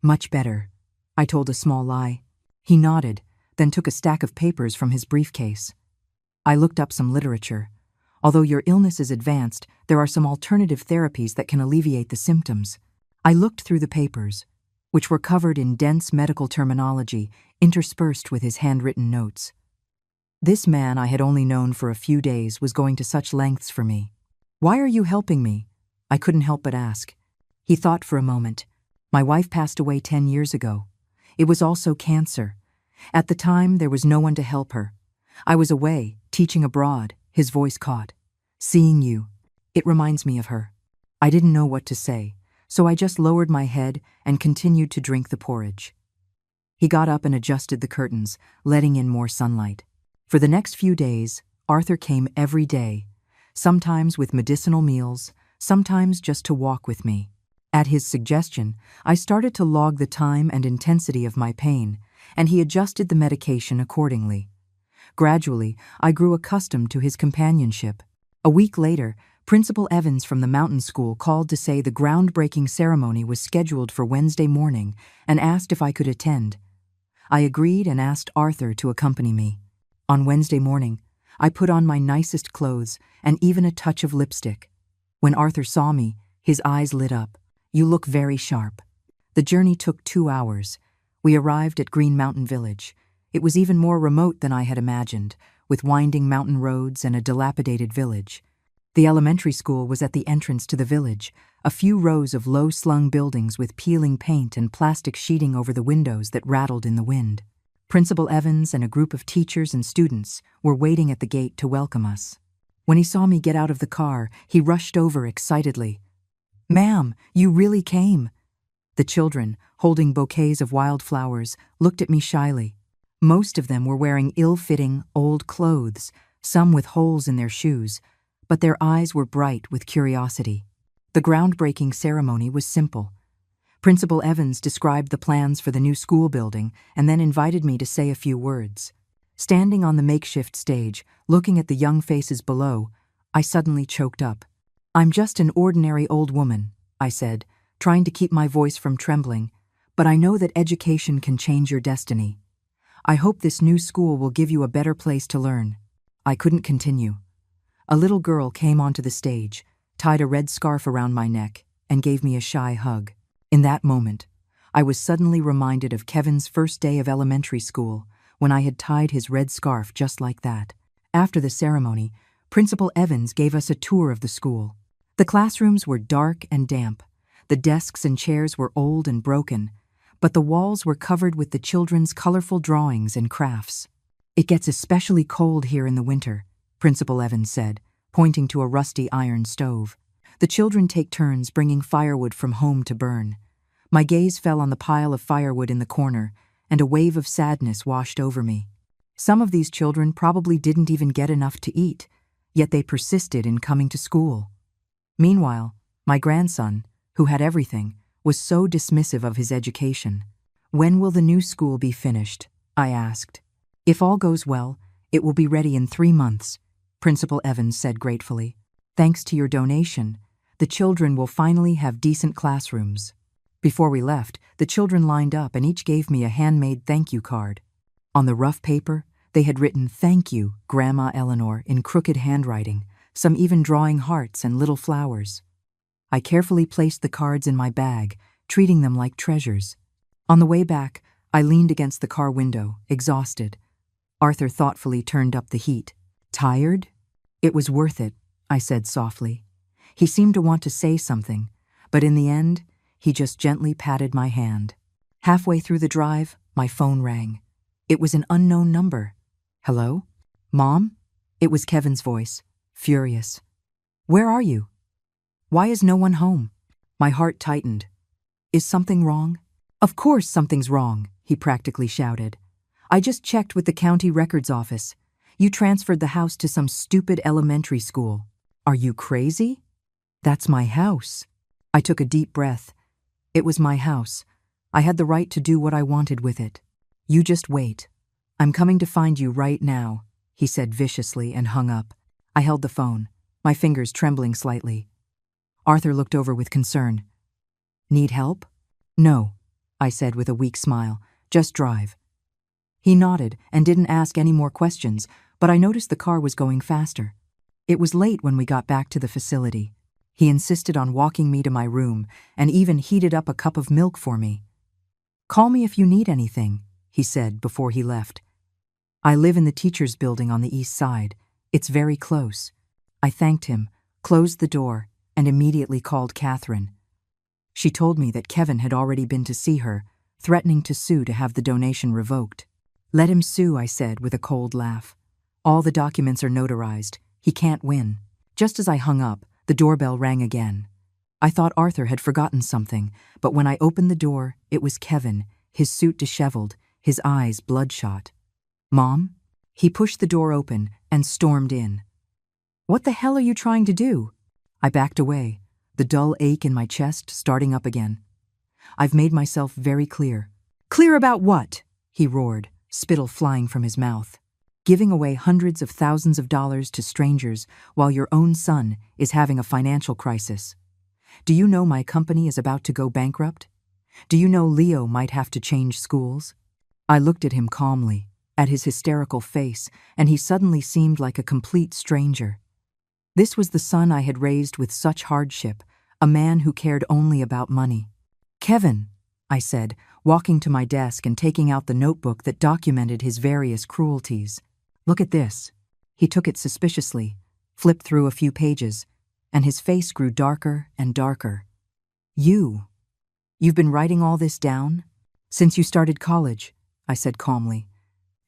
"Much better," I told a small lie. He nodded, then took a stack of papers from his briefcase. "I looked up some literature. Although your illness is advanced, there are some alternative therapies that can alleviate the symptoms." I looked through the papers, which were covered in dense medical terminology interspersed with his handwritten notes. This man I had only known for a few days was going to such lengths for me. "Why are you helping me?" I couldn't help but ask. He thought for a moment. "My wife passed away 10 years ago. It was also cancer. At the time, there was no one to help her. I was away, teaching abroad." His voice caught. "Seeing you, it reminds me of her." I didn't know what to say, so I just lowered my head and continued to drink the porridge. He got up and adjusted the curtains, letting in more sunlight. For the next few days, Arthur came every day, sometimes with medicinal meals, sometimes just to walk with me. At his suggestion, I started to log the time and intensity of my pain, and he adjusted the medication accordingly. Gradually, I grew accustomed to his companionship. A week later, Principal Evans from the mountain school called to say the groundbreaking ceremony was scheduled for Wednesday morning and asked if I could attend. I agreed and asked Arthur to accompany me. On Wednesday morning, I put on my nicest clothes and even a touch of lipstick. When Arthur saw me, his eyes lit up. "You look very sharp." The journey took 2 hours. We arrived at Green Mountain Village. It was even more remote than I had imagined, with winding mountain roads and a dilapidated village. The elementary school was at the entrance to the village, a few rows of low-slung buildings with peeling paint and plastic sheeting over the windows that rattled in the wind. Principal Evans and a group of teachers and students were waiting at the gate to welcome us. When he saw me get out of the car, he rushed over excitedly. "Ma'am, you really came." The children, holding bouquets of wildflowers, looked at me shyly. Most of them were wearing ill-fitting, old clothes, some with holes in their shoes, but their eyes were bright with curiosity. The groundbreaking ceremony was simple. Principal Evans described the plans for the new school building and then invited me to say a few words. Standing on the makeshift stage, looking at the young faces below, I suddenly choked up. "I'm just an ordinary old woman," I said, trying to keep my voice from trembling, "but I know that education can change your destiny. I hope this new school will give you a better place to learn." I couldn't continue. A little girl came onto the stage, tied a red scarf around my neck, and gave me a shy hug. In that moment, I was suddenly reminded of Kevin's first day of elementary school, when I had tied his red scarf just like that. After the ceremony, Principal Evans gave us a tour of the school. The classrooms were dark and damp. The desks and chairs were old and broken, but the walls were covered with the children's colorful drawings and crafts. "It gets especially cold here in the winter," Principal Evans said, pointing to a rusty iron stove. "The children take turns bringing firewood from home to burn." My gaze fell on the pile of firewood in the corner, and a wave of sadness washed over me. Some of these children probably didn't even get enough to eat, yet they persisted in coming to school. Meanwhile, my grandson, who had everything, was so dismissive of his education. "When will the new school be finished?" I asked. "If all goes well, it will be ready in 3 months," Principal Evans said gratefully. "Thanks to your donation, the children will finally have decent classrooms." Before we left, the children lined up and each gave me a handmade thank you card. On the rough paper, they had written "Thank you, Grandma Eleanor," in crooked handwriting, some even drawing hearts and little flowers. I carefully placed the cards in my bag, treating them like treasures. On the way back, I leaned against the car window, exhausted. Arthur thoughtfully turned up the heat. "Tired?" "It was worth it," I said softly. He seemed to want to say something, but in the end, he just gently patted my hand. Halfway through the drive, my phone rang. It was an unknown number. Hello? Mom? It was Kevin's voice, furious. Where are you? Why is no one home? My heart tightened. Is something wrong? Of course something's wrong, he practically shouted. I just checked with the county records office. You transferred the house to some stupid elementary school. Are you crazy? That's my house. I took a deep breath. It was my house. I had the right to do what I wanted with it. You just wait. I'm coming to find you right now, he said viciously and hung up. I held the phone, my fingers trembling slightly. Arthur looked over with concern. Need help? No, I said with a weak smile. Just drive. He nodded and didn't ask any more questions, but I noticed the car was going faster. It was late when we got back to the facility. He insisted on walking me to my room and even heated up a cup of milk for me. Call me if you need anything, he said before he left. I live in the teacher's building on the east side. It's very close. I thanked him, closed the door, and immediately called Catherine. She told me that Kevin had already been to see her, threatening to sue to have the donation revoked. Let him sue, I said with a cold laugh. All the documents are notarized. He can't win. Just as I hung up, the doorbell rang again. I thought Arthur had forgotten something, but when I opened the door, it was Kevin, his suit disheveled, his eyes bloodshot. Mom? He pushed the door open and stormed in. What the hell are you trying to do? I backed away, the dull ache in my chest starting up again. I've made myself very clear. Clear about what? He roared, spittle flying from his mouth. Giving away hundreds of thousands of dollars to strangers while your own son is having a financial crisis. Do you know my company is about to go bankrupt? Do you know Leo might have to change schools? I looked at him calmly, at his hysterical face, and he suddenly seemed like a complete stranger. This was the son I had raised with such hardship, a man who cared only about money. Kevin, I said, walking to my desk and taking out the notebook that documented his various cruelties. Look at this. He took it suspiciously, flipped through a few pages, and his face grew darker and darker. You've been writing all this down? Since you started college, I said calmly.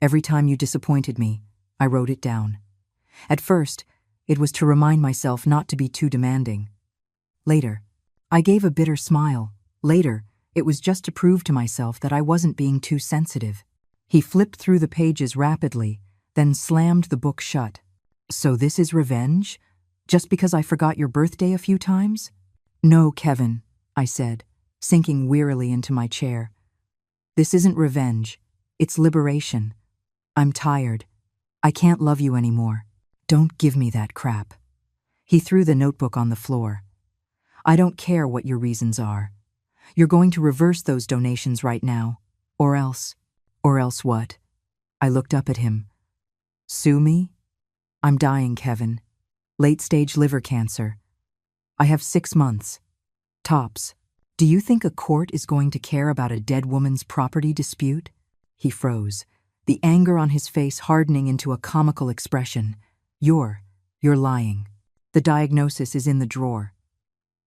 Every time you disappointed me, I wrote it down. At first, it was to remind myself not to be too demanding. Later, I gave a bitter smile. Later, it was just to prove to myself that I wasn't being too sensitive. He flipped through the pages rapidly, then slammed the book shut. So this is revenge? Just because I forgot your birthday a few times? No, Kevin, I said, sinking wearily into my chair. This isn't revenge. It's liberation. I'm tired. I can't love you anymore. Don't give me that crap. He threw the notebook on the floor. I don't care what your reasons are. You're going to reverse those donations right now. Or else what? I looked up at him. Sue me? I'm dying, Kevin. Late-stage liver cancer. I have 6 months. Tops. Do you think a court is going to care about a dead woman's property dispute? He froze, the anger on his face hardening into a comical expression. You're lying. The diagnosis is in the drawer.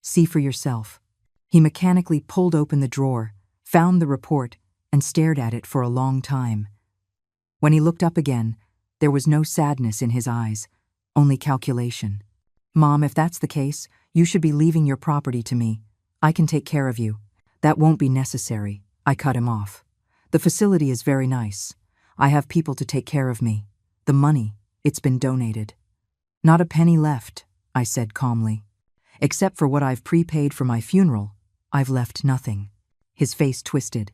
See for yourself. He mechanically pulled open the drawer, found the report, and stared at it for a long time. When he looked up again, there was no sadness in his eyes, only calculation. Mom, if that's the case, you should be leaving your property to me. I can take care of you. That won't be necessary. I cut him off. The facility is very nice. I have people to take care of me. The money, it's been donated. Not a penny left, I said calmly. Except for what I've prepaid for my funeral, I've left nothing. His face twisted.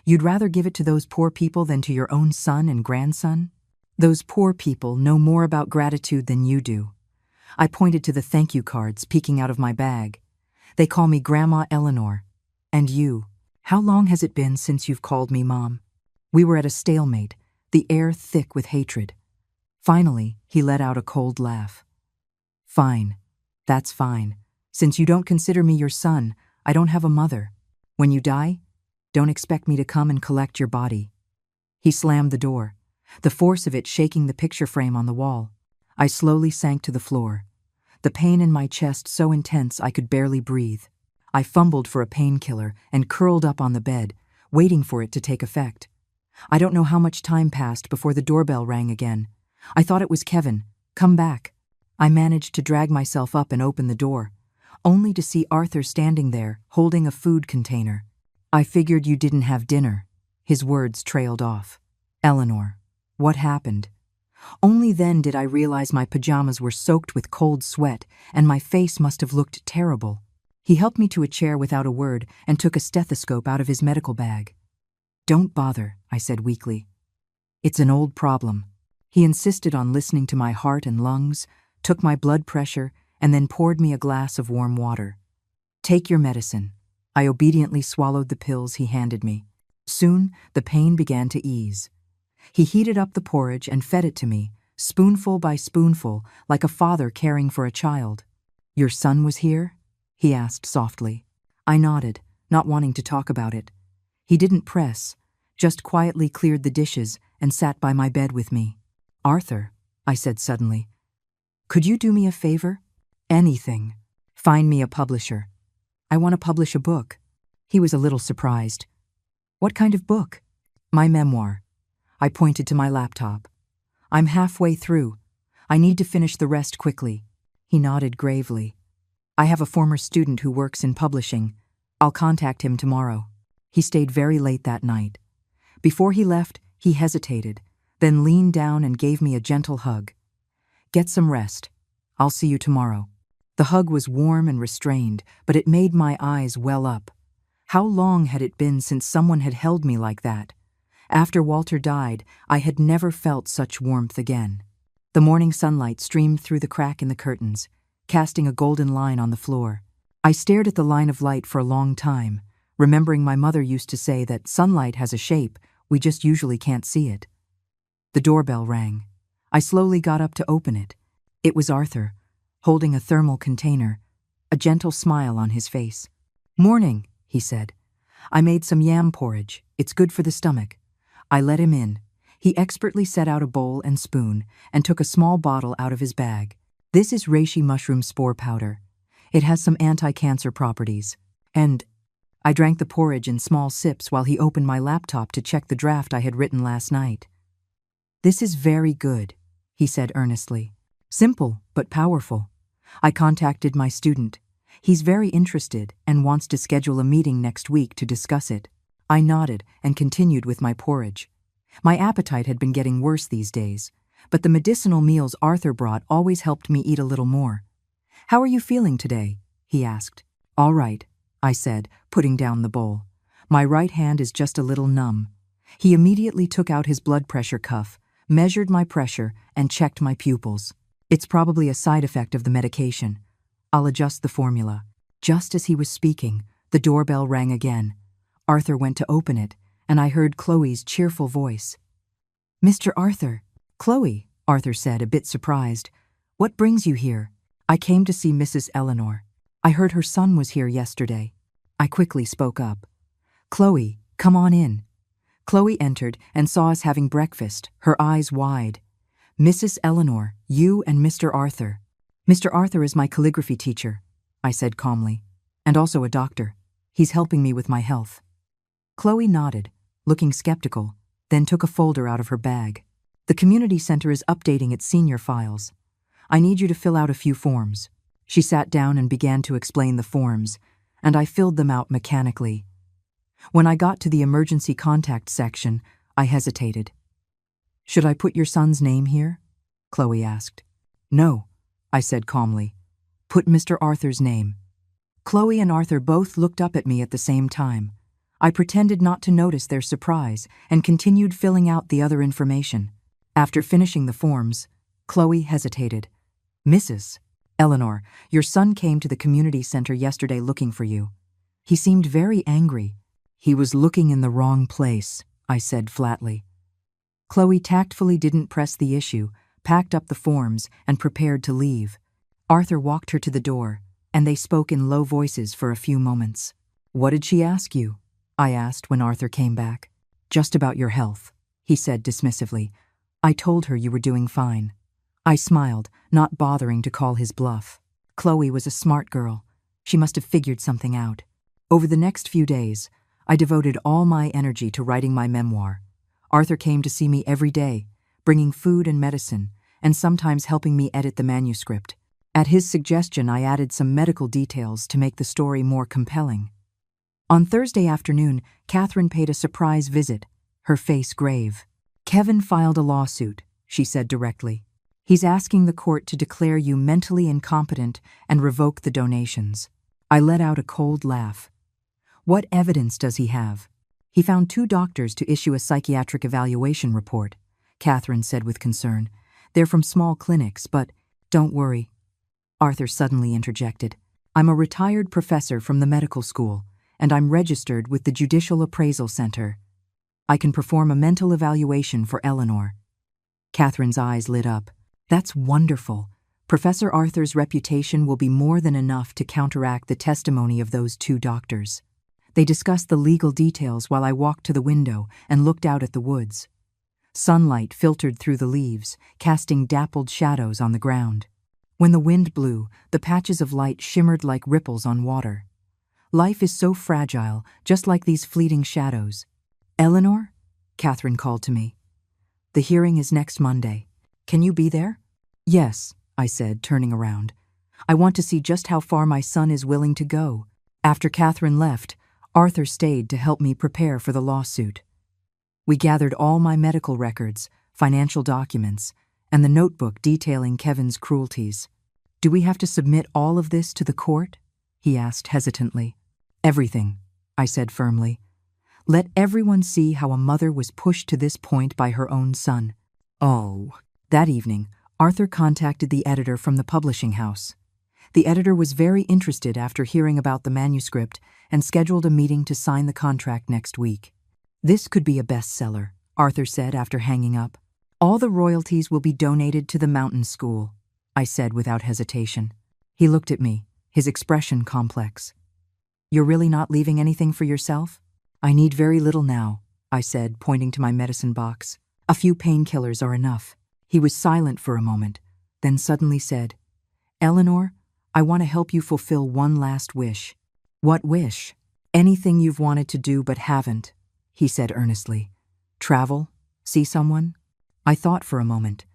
You'd rather give it to those poor people than to your own son and grandson? Those poor people know more about gratitude than you do. I pointed to the thank you cards peeking out of my bag. They call me Grandma Eleanor. And you, how long has it been since you've called me Mom? We were at a stalemate, the air thick with hatred. Finally, he let out a cold laugh. Fine. That's fine. Since you don't consider me your son, I don't have a mother. When you die, don't expect me to come and collect your body. He slammed the door, the force of it shaking the picture frame on the wall. I slowly sank to the floor, the pain in my chest so intense I could barely breathe. I fumbled for a painkiller and curled up on the bed, waiting for it to take effect. I don't know how much time passed before the doorbell rang again. I thought it was Kevin. Come back. I managed to drag myself up and open the door, only to see Arthur standing there, holding a food container. I figured you didn't have dinner. His words trailed off. Eleanor, what happened? Only then did I realize my pajamas were soaked with cold sweat and my face must have looked terrible. He helped me to a chair without a word and took a stethoscope out of his medical bag. Don't bother, I said weakly. It's an old problem. He insisted on listening to my heart and lungs, took my blood pressure, and then poured me a glass of warm water. Take your medicine. I obediently swallowed the pills he handed me. Soon, the pain began to ease. He heated up the porridge and fed it to me, spoonful by spoonful, like a father caring for a child. Your son was here? He asked softly. I nodded, not wanting to talk about it. He didn't press, just quietly cleared the dishes and sat by my bed with me. Arthur, I said suddenly, could you do me a favor? Anything. Find me a publisher. I want to publish a book. He was a little surprised. What kind of book? My memoir. I pointed to my laptop. I'm halfway through. I need to finish the rest quickly. He nodded gravely. I have a former student who works in publishing. I'll contact him tomorrow. He stayed very late that night. Before he left, he hesitated, then leaned down and gave me a gentle hug. Get some rest. I'll see you tomorrow. The hug was warm and restrained, but it made my eyes well up. How long had it been since someone had held me like that? After Walter died, I had never felt such warmth again. The morning sunlight streamed through the crack in the curtains, casting a golden line on the floor. I stared at the line of light for a long time, remembering my mother used to say that sunlight has a shape, we just usually can't see it. The doorbell rang. I slowly got up to open it. It was Arthur, holding a thermal container, a gentle smile on his face. Morning, he said. I made some yam porridge. It's good for the stomach. I let him in. He expertly set out a bowl and spoon and took a small bottle out of his bag. This is reishi mushroom spore powder. It has some anti-cancer properties. And I drank the porridge in small sips while he opened my laptop to check the draft I had written last night. This is very good, he said earnestly. Simple, but powerful. I contacted my student. He's very interested and wants to schedule a meeting next week to discuss it. I nodded and continued with my porridge. My appetite had been getting worse these days, but the medicinal meals Arthur brought always helped me eat a little more. How are you feeling today? He asked. All right, I said, putting down the bowl. My right hand is just a little numb. He immediately took out his blood pressure cuff, measured my pressure, and checked my pupils. It's probably a side effect of the medication. I'll adjust the formula. Just as he was speaking, the doorbell rang again. Arthur went to open it, and I heard Chloe's cheerful voice. Mr. Arthur. Chloe, Arthur said, a bit surprised. What brings you here? I came to see Mrs. Eleanor. I heard her son was here yesterday. I quickly spoke up. Chloe, come on in. Chloe entered and saw us having breakfast, her eyes wide. Mrs. Eleanor, you and Mr. Arthur. Mr. Arthur is my calligraphy teacher, I said calmly, and also a doctor. He's helping me with my health. Chloe nodded, looking skeptical, then took a folder out of her bag. The community center is updating its senior files. I need you to fill out a few forms. She sat down and began to explain the forms, and I filled them out mechanically. When I got to the emergency contact section, I hesitated. Should I put your son's name here? Chloe asked. No, I said calmly. Put Mr. Arthur's name. Chloe and Arthur both looked up at me at the same time. I pretended not to notice their surprise and continued filling out the other information. After finishing the forms, Chloe hesitated. Mrs. Eleanor, your son came to the community center yesterday looking for you. He seemed very angry. He was looking in the wrong place, I said flatly. Chloe tactfully didn't press the issue, packed up the forms, and prepared to leave. Arthur walked her to the door, and they spoke in low voices for a few moments. What did she ask you? I asked when Arthur came back. Just about your health, he said dismissively. I told her you were doing fine. I smiled, not bothering to call his bluff. Chloe was a smart girl. She must have figured something out. Over the next few days, I devoted all my energy to writing my memoir. Arthur came to see me every day, bringing food and medicine, and sometimes helping me edit the manuscript. At his suggestion, I added some medical details to make the story more compelling. On Thursday afternoon, Catherine paid a surprise visit, her face grave. "Kevin filed a lawsuit," she said directly. "He's asking the court to declare you mentally incompetent and revoke the donations." I let out a cold laugh. "What evidence does he have?" "He found 2 doctors to issue a psychiatric evaluation report," Catherine said with concern. "They're from small clinics, but don't worry." Arthur suddenly interjected. "I'm a retired professor from the medical school, and I'm registered with the Judicial Appraisal Center. I can perform a mental evaluation for Eleanor." Catherine's eyes lit up. "That's wonderful. Professor Arthur's reputation will be more than enough to counteract the testimony of those 2 doctors." They discussed the legal details while I walked to the window and looked out at the woods. Sunlight filtered through the leaves, casting dappled shadows on the ground. When the wind blew, the patches of light shimmered like ripples on water. Life is so fragile, just like these fleeting shadows. "Eleanor?" Catherine called to me. "The hearing is next Monday. Can you be there?" "Yes," I said, turning around. "I want to see just how far my son is willing to go." After Catherine left, Arthur stayed to help me prepare for the lawsuit. We gathered all my medical records, financial documents, and the notebook detailing Kevin's cruelties. "Do we have to submit all of this to the court?" he asked hesitantly. "Everything," I said firmly. "Let everyone see how a mother was pushed to this point by her own son." Oh. That evening, Arthur contacted the editor from the publishing house. The editor was very interested after hearing about the manuscript and scheduled a meeting to sign the contract next week. "This could be a bestseller," Arthur said after hanging up. "All the royalties will be donated to the mountain school," I said without hesitation. He looked at me, his expression complex. "You're really not leaving anything for yourself?" "I need very little now," I said, pointing to my medicine box. "A few painkillers are enough." He was silent for a moment, then suddenly said, "Eleanor, I want to help you fulfill one last wish." "What wish?" "Anything you've wanted to do but haven't," he said earnestly. "Travel? See someone?" I thought for a moment.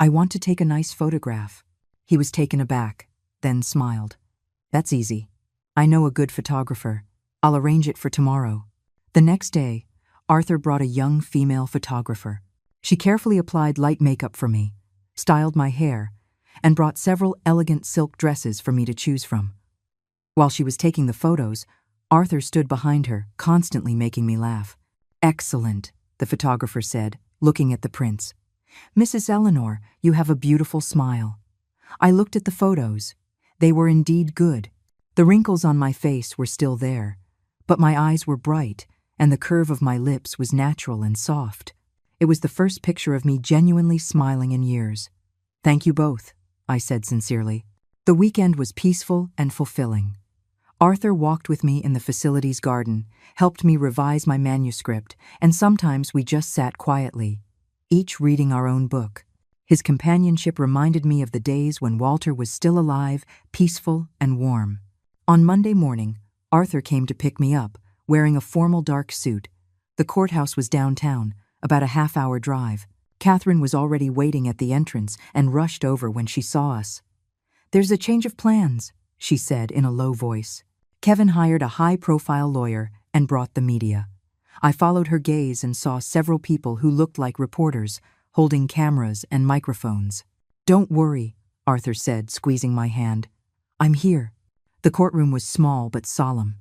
"I want to take a nice photograph." He was taken aback, then smiled. "That's easy. I know a good photographer. I'll arrange it for tomorrow." The next day, Arthur brought a young female photographer. She carefully applied light makeup for me, styled my hair, and brought several elegant silk dresses for me to choose from. While she was taking the photos, Arthur stood behind her, constantly making me laugh. "Excellent," the photographer said, looking at the prints. "Mrs. Eleanor, you have a beautiful smile." I looked at the photos. They were indeed good. The wrinkles on my face were still there, but my eyes were bright, and the curve of my lips was natural and soft. It was the first picture of me genuinely smiling in years. "Thank you both," I said sincerely. The weekend was peaceful and fulfilling. Arthur walked with me in the facility's garden, helped me revise my manuscript, and sometimes we just sat quietly, each reading our own book. His companionship reminded me of the days when Walter was still alive, peaceful, and warm. On Monday morning, Arthur came to pick me up, wearing a formal dark suit. The courthouse was downtown, about a half-hour drive. Catherine was already waiting at the entrance and rushed over when she saw us. "There's a change of plans," she said in a low voice. Kevin hired a high-profile lawyer and brought the media. I followed her gaze and saw several people who looked like reporters, holding cameras and microphones. "Don't worry," Arthur said, squeezing my hand. "I'm here." The courtroom was small but solemn.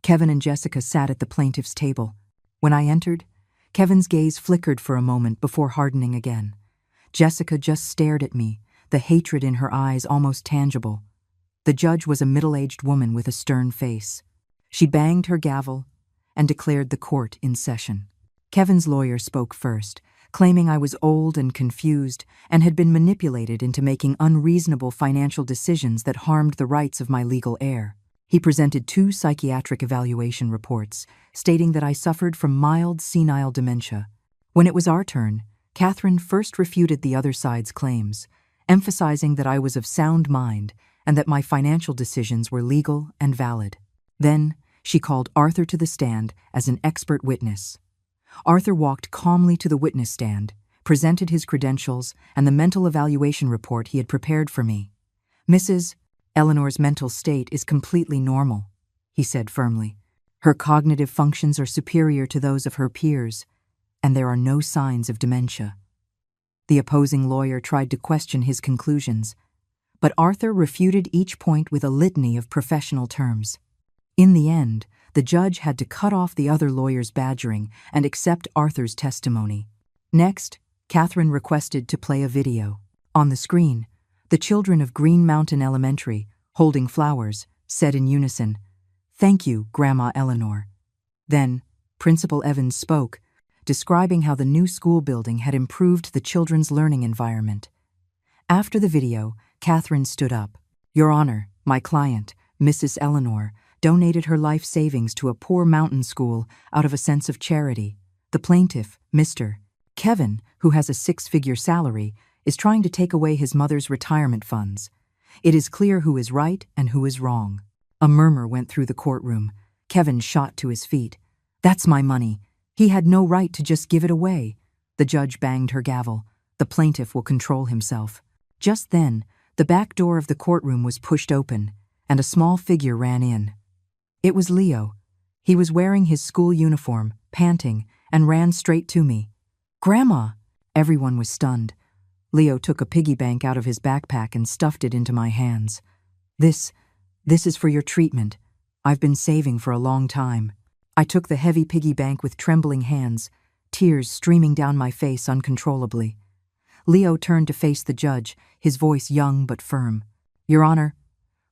Kevin and Jessica sat at the plaintiff's table. When I entered, Kevin's gaze flickered for a moment before hardening again. Jessica just stared at me, the hatred in her eyes almost tangible. The judge was a middle-aged woman with a stern face. She banged her gavel and declared the court in session. Kevin's lawyer spoke first, claiming I was old and confused and had been manipulated into making unreasonable financial decisions that harmed the rights of my legal heir. He presented 2 psychiatric evaluation reports, stating that I suffered from mild senile dementia. When it was our turn, Catherine first refuted the other side's claims, emphasizing that I was of sound mind and that my financial decisions were legal and valid. Then, She called Arthur to the stand as an expert witness. Arthur walked calmly to the witness stand, presented his credentials and the mental evaluation report he had prepared for me. "Mrs. Eleanor's mental state is completely normal," he said firmly. "Her cognitive functions are superior to those of her peers, and there are no signs of dementia." The opposing lawyer tried to question his conclusions, but Arthur refuted each point with a litany of professional terms. In the end, the judge had to cut off the other lawyer's badgering and accept Arthur's testimony. Next, Catherine requested to play a video. On the screen, the children of Green Mountain Elementary, holding flowers, said in unison, "Thank you, Grandma Eleanor." Then, Principal Evans spoke, describing how the new school building had improved the children's learning environment. After the video, Catherine stood up. "Your Honor, my client, Mrs. Eleanor, donated her life savings to a poor mountain school out of a sense of charity. The plaintiff, Mr. Kevin, who has a 6-figure salary, is trying to take away his mother's retirement funds. It is clear who is right and who is wrong." A murmur went through the courtroom. Kevin shot to his feet. "That's my money. He had no right to just give it away." The judge banged her gavel. "The plaintiff will control himself." Just then, the back door of the courtroom was pushed open, and a small figure ran in. It was Leo. He was wearing his school uniform, panting, and ran straight to me. "Grandma!" Everyone was stunned. Leo took a piggy bank out of his backpack and stuffed it into my hands. This is for your treatment. I've been saving for a long time." I took the heavy piggy bank with trembling hands, tears streaming down my face uncontrollably. Leo turned to face the judge, his voice young but firm. "Your Honor,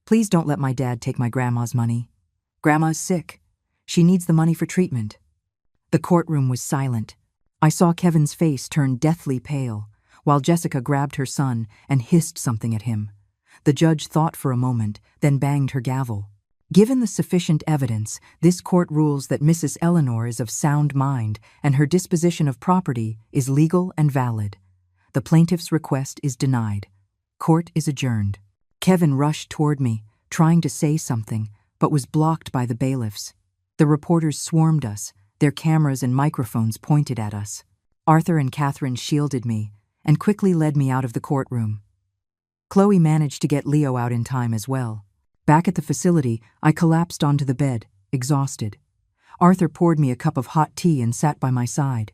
please don't let my dad take my grandma's money. Grandma's sick. She needs the money for treatment." The courtroom was silent. I saw Kevin's face turn deathly pale, while Jessica grabbed her son and hissed something at him. The judge thought for a moment, then banged her gavel. "Given the sufficient evidence, this court rules that Mrs. Eleanor is of sound mind and her disposition of property is legal and valid. The plaintiff's request is denied. Court is adjourned." Kevin rushed toward me, trying to say something, but was blocked by the bailiffs. The reporters swarmed us, their cameras and microphones pointed at us. Arthur and Catherine shielded me and quickly led me out of the courtroom. Chloe managed to get Leo out in time as well. Back at the facility, I collapsed onto the bed, exhausted. Arthur poured me a cup of hot tea and sat by my side.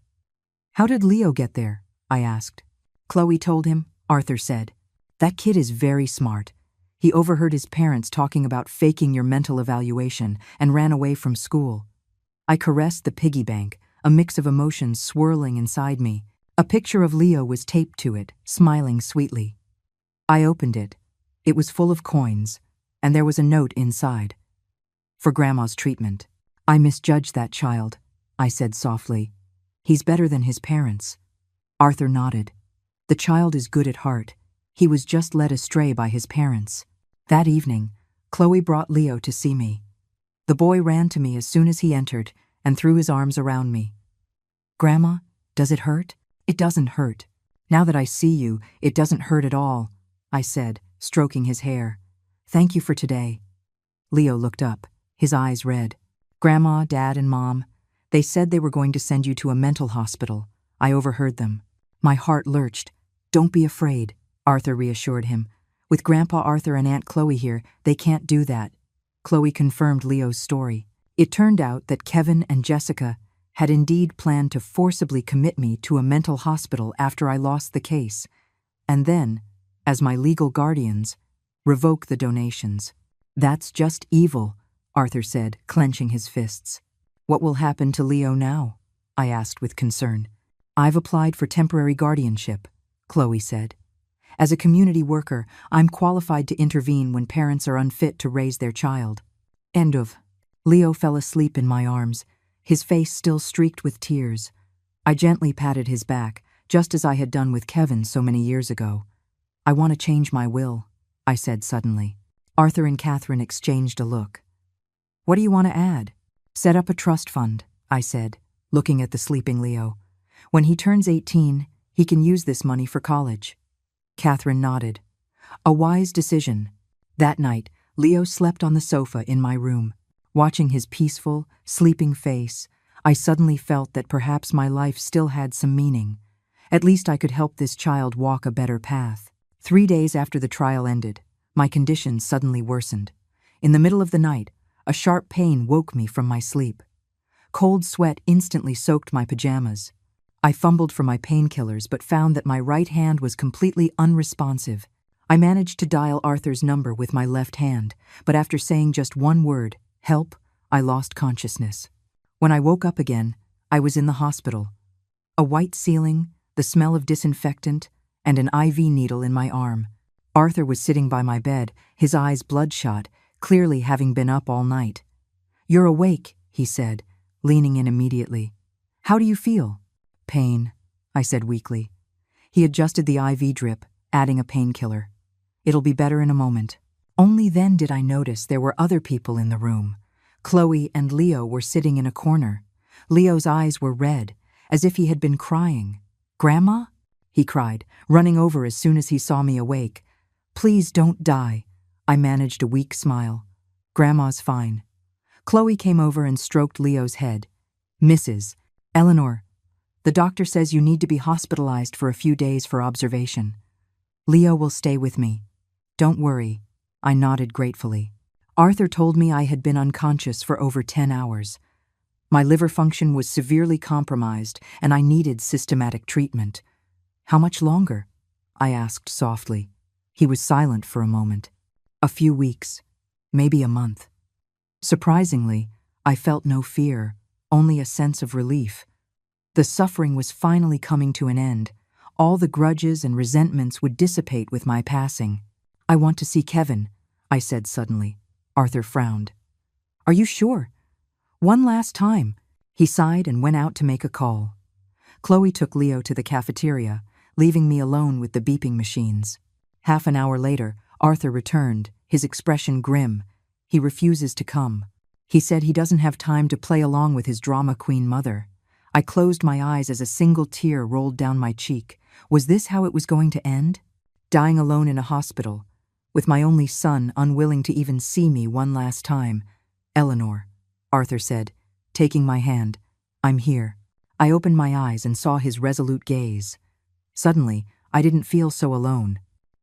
"How did Leo get there?" I asked. "Chloe told him," Arthur said. "That kid is very smart. He overheard his parents talking about faking your mental evaluation and ran away from school." I caressed the piggy bank, a mix of emotions swirling inside me. A picture of Leo was taped to it, smiling sweetly. I opened it. It was full of coins, and there was a note inside. "For Grandma's treatment." "I misjudged that child," I said softly. "He's better than his parents." Arthur nodded. "The child is good at heart. He was just led astray by his parents." That evening, Chloe brought Leo to see me. The boy ran to me as soon as he entered and threw his arms around me. "Grandma, does it hurt?" "It doesn't hurt. Now that I see you, it doesn't hurt at all," I said, stroking his hair. "Thank you for today." Leo looked up, his eyes red. "Grandma, Dad, and Mom, they said they were going to send you to a mental hospital. I overheard them." My heart lurched. "Don't be afraid," Arthur reassured him. "With Grandpa Arthur and Aunt Chloe here, they can't do that." Chloe confirmed Leo's story. It turned out that Kevin and Jessica had indeed planned to forcibly commit me to a mental hospital after I lost the case, and then, as my legal guardians, revoke the donations. "That's just evil," Arthur said, clenching his fists. "What will happen to Leo now?" I asked with concern. "I've applied for temporary guardianship," Chloe said. "As a community worker, I'm qualified to intervene when parents are unfit to raise their child." End of. Leo fell asleep in my arms, his face still streaked with tears. I gently patted his back, just as I had done with Kevin so many years ago. "I want to change my will," I said suddenly. Arthur and Catherine exchanged a look. "What do you want to add?" "Set up a trust fund," I said, looking at the sleeping Leo. "When he turns 18, he can use this money for college." Catherine nodded. "A wise decision." That night, Leo slept on the sofa in my room. Watching his peaceful, sleeping face, I suddenly felt that perhaps my life still had some meaning. At least I could help this child walk a better path. 3 days after the trial ended, my condition suddenly worsened. In the middle of the night, a sharp pain woke me from my sleep. Cold sweat instantly soaked my pajamas. I fumbled for my painkillers but found that my right hand was completely unresponsive. I managed to dial Arthur's number with my left hand, but after saying just one word, "Help," I lost consciousness. When I woke up again, I was in the hospital. A white ceiling, the smell of disinfectant, and an IV needle in my arm. Arthur was sitting by my bed, his eyes bloodshot, clearly having been up all night. "You're awake," he said, leaning in immediately. "How do you feel?" "Pain," I said weakly. He adjusted the IV drip, adding a painkiller. "It'll be better in a moment." Only then did I notice there were other people in the room. Chloe and Leo were sitting in a corner. Leo's eyes were red, as if he had been crying. "Grandma?" he cried, running over as soon as he saw me awake. "Please don't die." I managed a weak smile. "Grandma's fine." Chloe came over and stroked Leo's head. "Mrs. Eleanor, the doctor says you need to be hospitalized for a few days for observation. Leo will stay with me. Don't worry." I nodded gratefully. Arthur told me I had been unconscious for over 10 hours. My liver function was severely compromised, and I needed systematic treatment. "How much longer?" I asked softly. He was silent for a moment. "A few weeks, maybe a month." Surprisingly, I felt no fear, only a sense of relief. The suffering was finally coming to an end. All the grudges and resentments would dissipate with my passing. "I want to see Kevin," I said suddenly. Arthur frowned. "Are you sure?" "One last time." He sighed and went out to make a call. Chloe took Leo to the cafeteria, leaving me alone with the beeping machines. Half an hour later, Arthur returned, his expression grim. He refuses to come. He said he doesn't have time to play along with his drama queen mother. I closed my eyes as a single tear rolled down my cheek. Was this how it was going to end? Dying alone in a hospital, with my only son unwilling to even see me one last time. "Eleanor," Arthur said, taking my hand. "I'm here." I opened my eyes and saw his resolute gaze. Suddenly, I didn't feel so alone.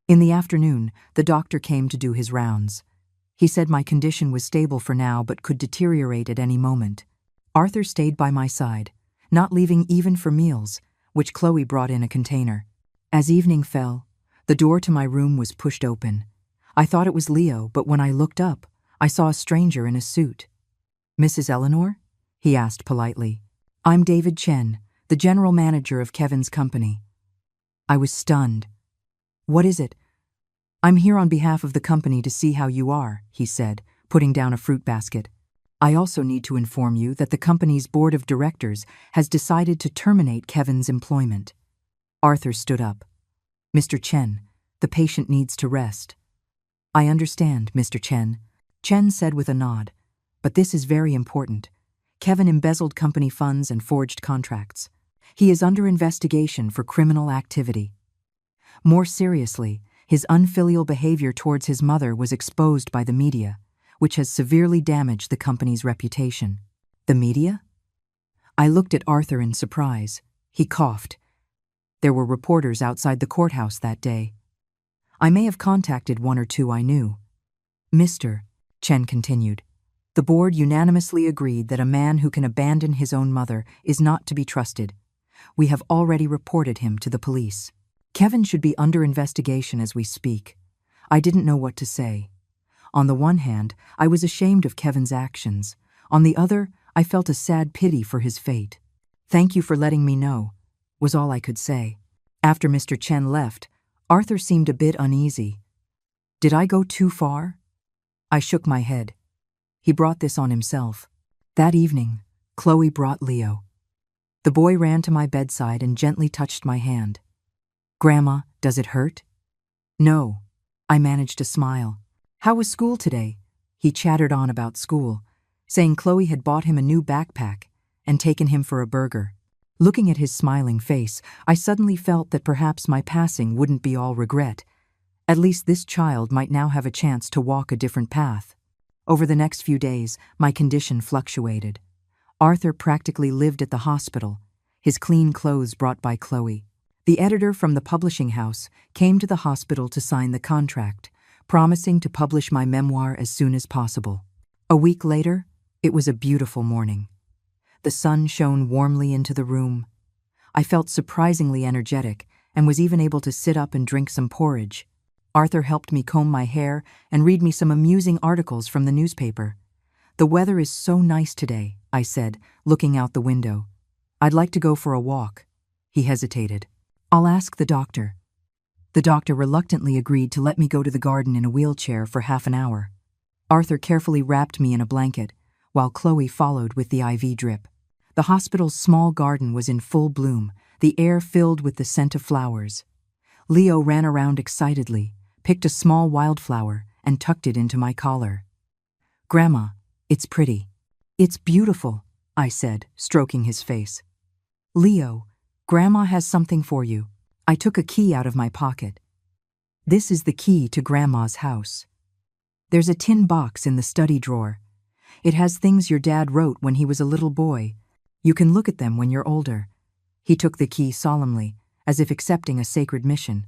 In the afternoon, the doctor came to do his rounds. He said my condition was stable for now but could deteriorate at any moment. Arthur stayed by my side, not leaving even for meals, which Chloe brought in a container. As evening fell, the door to my room was pushed open. I thought it was Leo, but when I looked up, I saw a stranger in a suit. "Mrs. Eleanor?" he asked politely. "I'm David Chen, the general manager of Kevin's company." I was stunned. "What is it?" "I'm here on behalf of the company to see how you are," he said, putting down a fruit basket. "I also need to inform you that the company's board of directors has decided to terminate Kevin's employment." Arthur stood up. "Mr. Chen, the patient needs to rest." "I understand, Mr. Chen," Chen said with a nod. "But this is very important. Kevin embezzled company funds and forged contracts. He is under investigation for criminal activity. More seriously, his unfilial behavior towards his mother was exposed by the media, which has severely damaged the company's reputation." "The media?" I looked at Arthur in surprise. He coughed. "There were reporters outside the courthouse that day. I may have contacted one or two I knew." "Mr. Chen continued, "The board unanimously agreed that a man who can abandon his own mother is not to be trusted. We have already reported him to the police. Kevin should be under investigation as we speak." I didn't know what to say. On the one hand, I was ashamed of Kevin's actions. On the other, I felt a sad pity for his fate. "Thank you for letting me know," was all I could say. After Mr. Chen left, Arthur seemed a bit uneasy. Did I go too far? I shook my head. He brought this on himself. That evening, Chloe brought Leo. The boy ran to my bedside and gently touched my hand. "Grandma, does it hurt?" "No." I managed to smile. "How was school today?" He chattered on about school, saying Chloe had bought him a new backpack and taken him for a burger. Looking at his smiling face, I suddenly felt that perhaps my passing wouldn't be all regret. At least this child might now have a chance to walk a different path. Over the next few days, my condition fluctuated. Arthur practically lived at the hospital, his clean clothes brought by Chloe. The editor from the publishing house came to the hospital to sign the contract, promising to publish my memoir as soon as possible. A week later, it was a beautiful morning. The sun shone warmly into the room. I felt surprisingly energetic and was even able to sit up and drink some porridge. Arthur helped me comb my hair and read me some amusing articles from the newspaper. "The weather is so nice today," I said, looking out the window. "I'd like to go for a walk." He hesitated. "I'll ask the doctor." The doctor reluctantly agreed to let me go to the garden in a wheelchair for half an hour. Arthur carefully wrapped me in a blanket, while Chloe followed with the IV drip. The hospital's small garden was in full bloom, the air filled with the scent of flowers. Leo ran around excitedly, picked a small wildflower, and tucked it into my collar. "Grandma, it's pretty." "It's beautiful," I said, stroking his face. "Leo, Grandma has something for you." I took a key out of my pocket. "This is the key to Grandma's house. There's a tin box in the study drawer. It has things your dad wrote when he was a little boy. You can look at them when you're older." He took the key solemnly, as if accepting a sacred mission.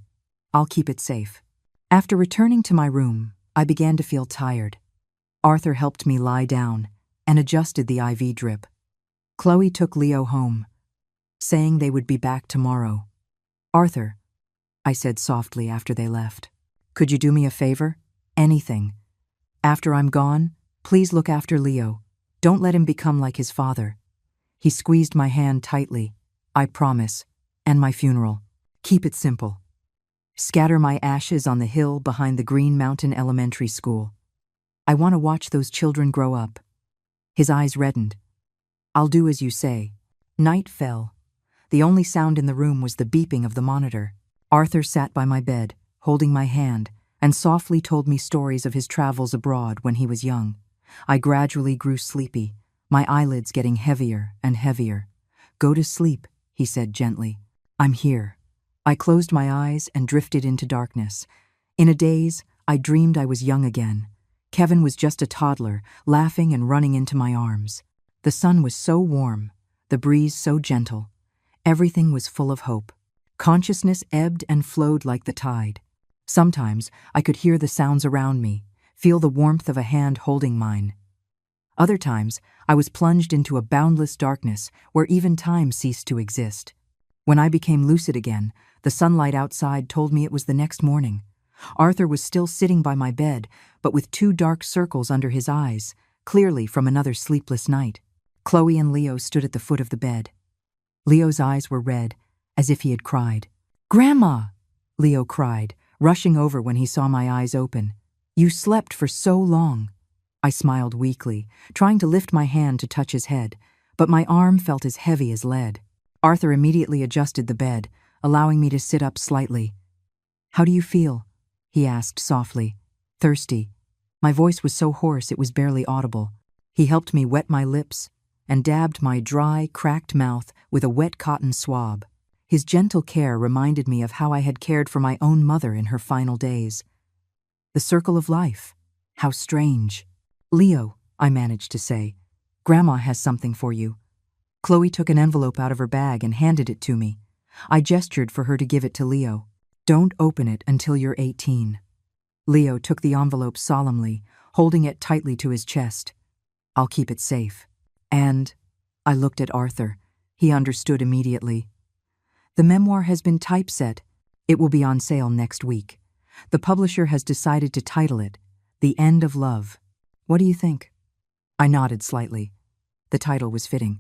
"I'll keep it safe." After returning to my room, I began to feel tired. Arthur helped me lie down and adjusted the IV drip. Chloe took Leo home, saying they would be back tomorrow. "Arthur," I said softly after they left, "could you do me a favor? Anything. After I'm gone, please look after Leo. Don't let him become like his father." He squeezed my hand tightly. "I promise. And my funeral. Keep it simple. Scatter my ashes on the hill behind the Green Mountain Elementary School. I want to watch those children grow up." His eyes reddened. "I'll do as you say." Night fell. The only sound in the room was the beeping of the monitor. Arthur sat by my bed, holding my hand, and softly told me stories of his travels abroad when he was young. I gradually grew sleepy, my eyelids getting heavier and heavier. "Go to sleep," he said gently. "I'm here." I closed my eyes and drifted into darkness. In a daze, I dreamed I was young again. Kevin was just a toddler, laughing and running into my arms. The sun was so warm, the breeze so gentle. Everything was full of hope. Consciousness ebbed and flowed like the tide. Sometimes I could hear the sounds around me, feel the warmth of a hand holding mine. Other times, I was plunged into a boundless darkness where even time ceased to exist. When I became lucid again, the sunlight outside told me it was the next morning. Arthur was still sitting by my bed, but with 2 dark circles under his eyes, clearly from another sleepless night. Chloe and Leo stood at the foot of the bed. Leo's eyes were red, as if he had cried. "Grandma!" Leo cried, rushing over when he saw my eyes open. "You slept for so long." I smiled weakly, trying to lift my hand to touch his head, but my arm felt as heavy as lead. Arthur immediately adjusted the bed, allowing me to sit up slightly. "How do you feel?" he asked softly. "Thirsty." My voice was so hoarse it was barely audible. He helped me wet my lips and dabbed my dry, cracked mouth with a wet cotton swab. His gentle care reminded me of how I had cared for my own mother in her final days. The circle of life. How strange. "Leo," I managed to say, "Grandma has something for you." Chloe took an envelope out of her bag and handed it to me. I gestured for her to give it to Leo. "Don't open it until you're 18. Leo took the envelope solemnly, holding it tightly to his chest. "I'll keep it safe." And I looked at Arthur. He understood immediately. "The memoir has been typeset. It will be on sale next week. The publisher has decided to title it The End of Love. What do you think?" I nodded slightly. The title was fitting.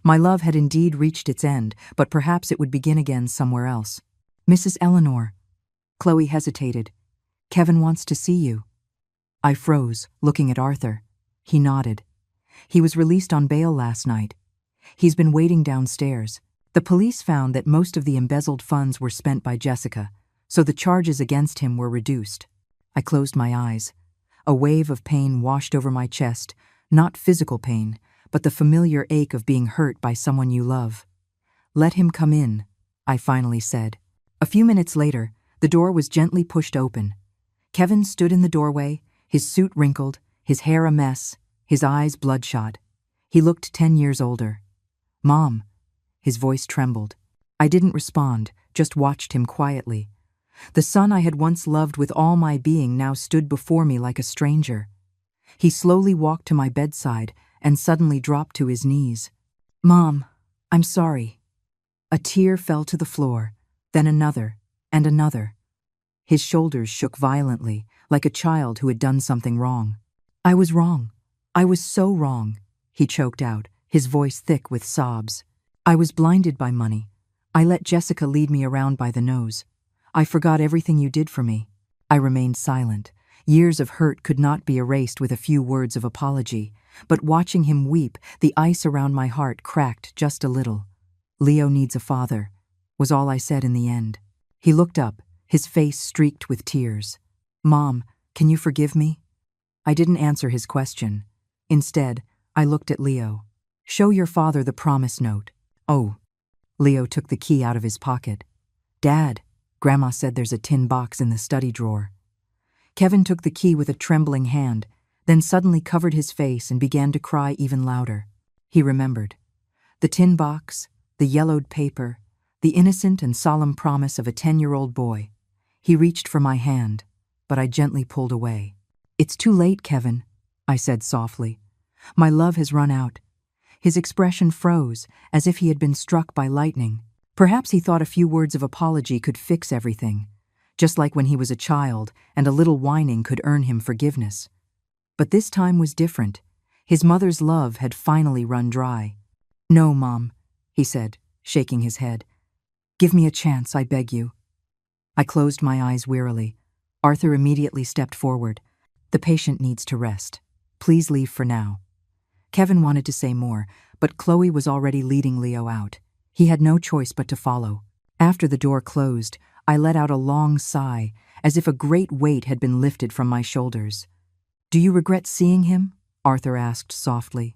My love had indeed reached its end, but perhaps it would begin again somewhere else. "Mrs. Eleanor." Chloe hesitated. "Kevin wants to see you." I froze, looking at Arthur. He nodded. "He was released on bail last night. He's been waiting downstairs. The police found that most of the embezzled funds were spent by Jessica, so the charges against him were reduced." I closed my eyes. A wave of pain washed over my chest, not physical pain, but the familiar ache of being hurt by someone you love. "Let him come in," I finally said. A few minutes later, the door was gently pushed open. Kevin stood in the doorway, his suit wrinkled, his hair a mess, his eyes bloodshot. He looked 10 years older. "Mom." His voice trembled. I didn't respond, just watched him quietly. The son I had once loved with all my being now stood before me like a stranger. He slowly walked to my bedside and suddenly dropped to his knees. "Mom, I'm sorry." A tear fell to the floor, then another, and another. His shoulders shook violently, like a child who had done something wrong. "I was wrong. I was so wrong," he choked out, his voice thick with sobs. "I was blinded by money. I let Jessica lead me around by the nose. I forgot everything you did for me." I remained silent. Years of hurt could not be erased with a few words of apology, but watching him weep, the ice around my heart cracked just a little. "Leo needs a father," was all I said in the end. He looked up, his face streaked with tears. "Mom, can you forgive me?" I didn't answer his question. Instead, I looked at Leo. "Show your father the promise note." "Oh." Leo took the key out of his pocket. "Dad, Grandma said there's a tin box in the study drawer." Kevin took the key with a trembling hand, then suddenly covered his face and began to cry even louder. He remembered. The tin box, the yellowed paper, the innocent and solemn promise of a 10-year-old boy. He reached for my hand, but I gently pulled away. "It's too late, Kevin," I said softly. "My love has run out." His expression froze, as if he had been struck by lightning. Perhaps he thought a few words of apology could fix everything, just like when he was a child and a little whining could earn him forgiveness. But this time was different. His mother's love had finally run dry. "No, Mom," he said, shaking his head. "Give me a chance, I beg you." I closed my eyes wearily. Arthur immediately stepped forward. "The patient needs to rest. Please leave for now." Kevin wanted to say more, but Chloe was already leading Leo out. He had no choice but to follow. After the door closed, I let out a long sigh, as if a great weight had been lifted from my shoulders. "Do you regret seeing him?" Arthur asked softly.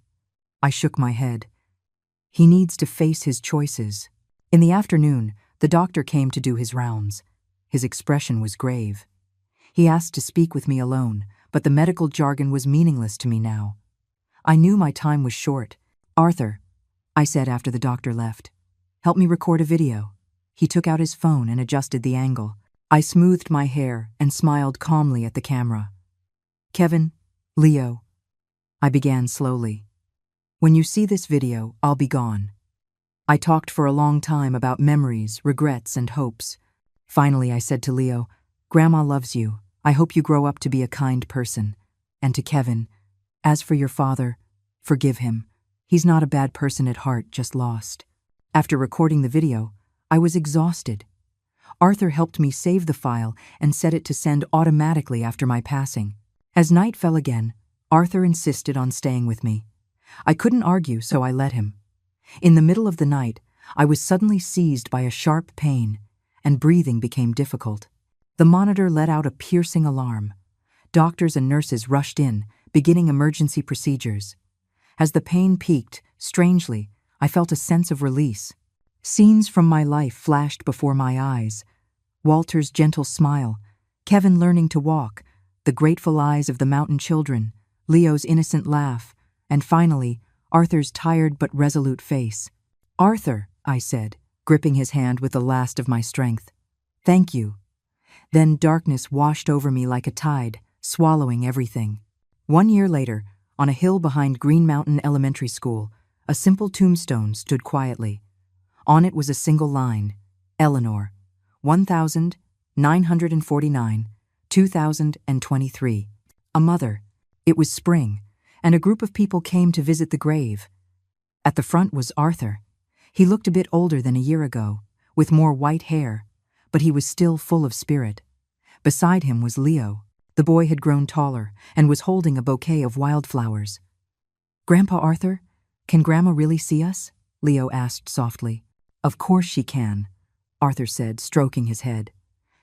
I shook my head. "He needs to face his choices." In the afternoon, the doctor came to do his rounds. His expression was grave. He asked to speak with me alone, but the medical jargon was meaningless to me now. I knew my time was short. "Arthur," I said after the doctor left, "help me record a video." He took out his phone and adjusted the angle. I smoothed my hair and smiled calmly at the camera. "Kevin, Leo," I began slowly. "When you see this video, I'll be gone." I talked for a long time about memories, regrets, and hopes. Finally, I said to Leo, "Grandma loves you. I hope you grow up to be a kind person." And to Kevin, "As for your father, forgive him. He's not a bad person at heart, just lost." After recording the video, I was exhausted. Arthur helped me save the file and set it to send automatically after my passing. As night fell again, Arthur insisted on staying with me. I couldn't argue, so I let him. In the middle of the night, I was suddenly seized by a sharp pain, and breathing became difficult. The monitor let out a piercing alarm. Doctors and nurses rushed in, beginning emergency procedures. As the pain peaked, strangely, I felt a sense of release. Scenes from my life flashed before my eyes. Walter's gentle smile, Kevin learning to walk, the grateful eyes of the mountain children, Leo's innocent laugh, and finally, Arthur's tired but resolute face. "Arthur," I said, gripping his hand with the last of my strength. "Thank you." Then darkness washed over me like a tide, swallowing everything. 1 year later, on a hill behind Green Mountain Elementary School, a simple tombstone stood quietly. On it was a single line, Eleanor, 1949, 2023. A mother. It was spring, and a group of people came to visit the grave. At the front was Arthur. He looked a bit older than a year ago, with more white hair, but he was still full of spirit. Beside him was Leo. The boy had grown taller and was holding a bouquet of wildflowers. "Grandpa Arthur, can Grandma really see us?" Leo asked softly. "Of course she can," Arthur said, stroking his head.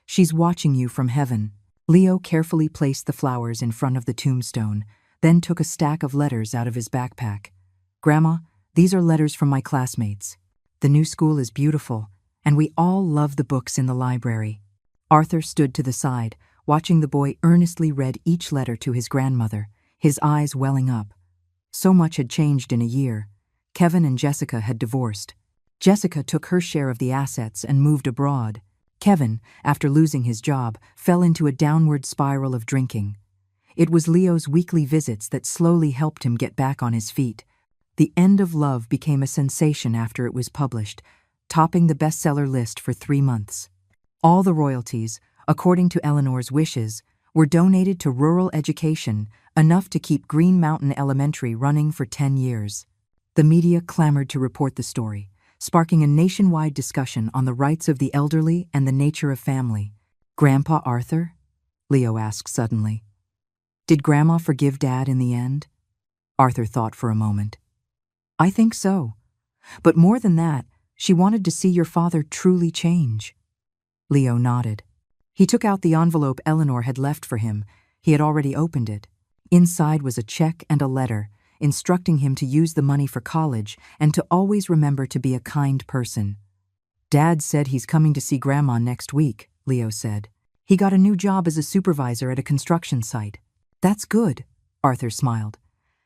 "She's watching you from heaven." Leo carefully placed the flowers in front of the tombstone, then took a stack of letters out of his backpack. "Grandma, these are letters from my classmates. The new school is beautiful, and we all love the books in the library." Arthur stood to the side, watching the boy earnestly read each letter to his grandmother, his eyes welling up. So much had changed in a year. Kevin and Jessica had divorced. Jessica took her share of the assets and moved abroad. Kevin, after losing his job, fell into a downward spiral of drinking. It was Leo's weekly visits that slowly helped him get back on his feet. The End of Love became a sensation after it was published, topping the bestseller list for 3 months. All the royalties, according to Eleanor's wishes, were donated to rural education, enough to keep Green Mountain Elementary running for 10 years. The media clamored to report the story, sparking a nationwide discussion on the rights of the elderly and the nature of family. "Grandpa Arthur?" Leo asked suddenly. "Did Grandma forgive Dad in the end?" Arthur thought for a moment. "I think so. But more than that, she wanted to see your father truly change." Leo nodded. He took out the envelope Eleanor had left for him. He had already opened it. Inside was a check and a letter, instructing him to use the money for college and to always remember to be a kind person. "Dad said he's coming to see Grandma next week," Leo said. "He got a new job as a supervisor at a construction site." "That's good," Arthur smiled.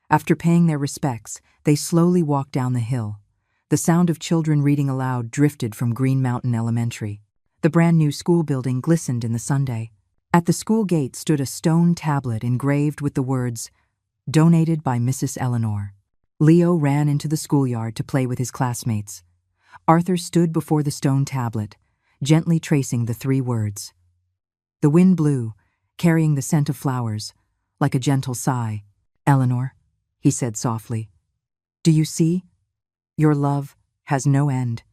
After paying their respects, they slowly walked down the hill. The sound of children reading aloud drifted from Green Mountain Elementary. The brand-new school building glistened in the sunday. At the school gate stood a stone tablet engraved with the words, "Donated by Mrs. Eleanor." Leo ran into the schoolyard to play with his classmates. Arthur stood before the stone tablet, gently tracing the 3 words. The wind blew, carrying the scent of flowers, like a gentle sigh. "Eleanor," he said softly, "do you see? Your love has no end."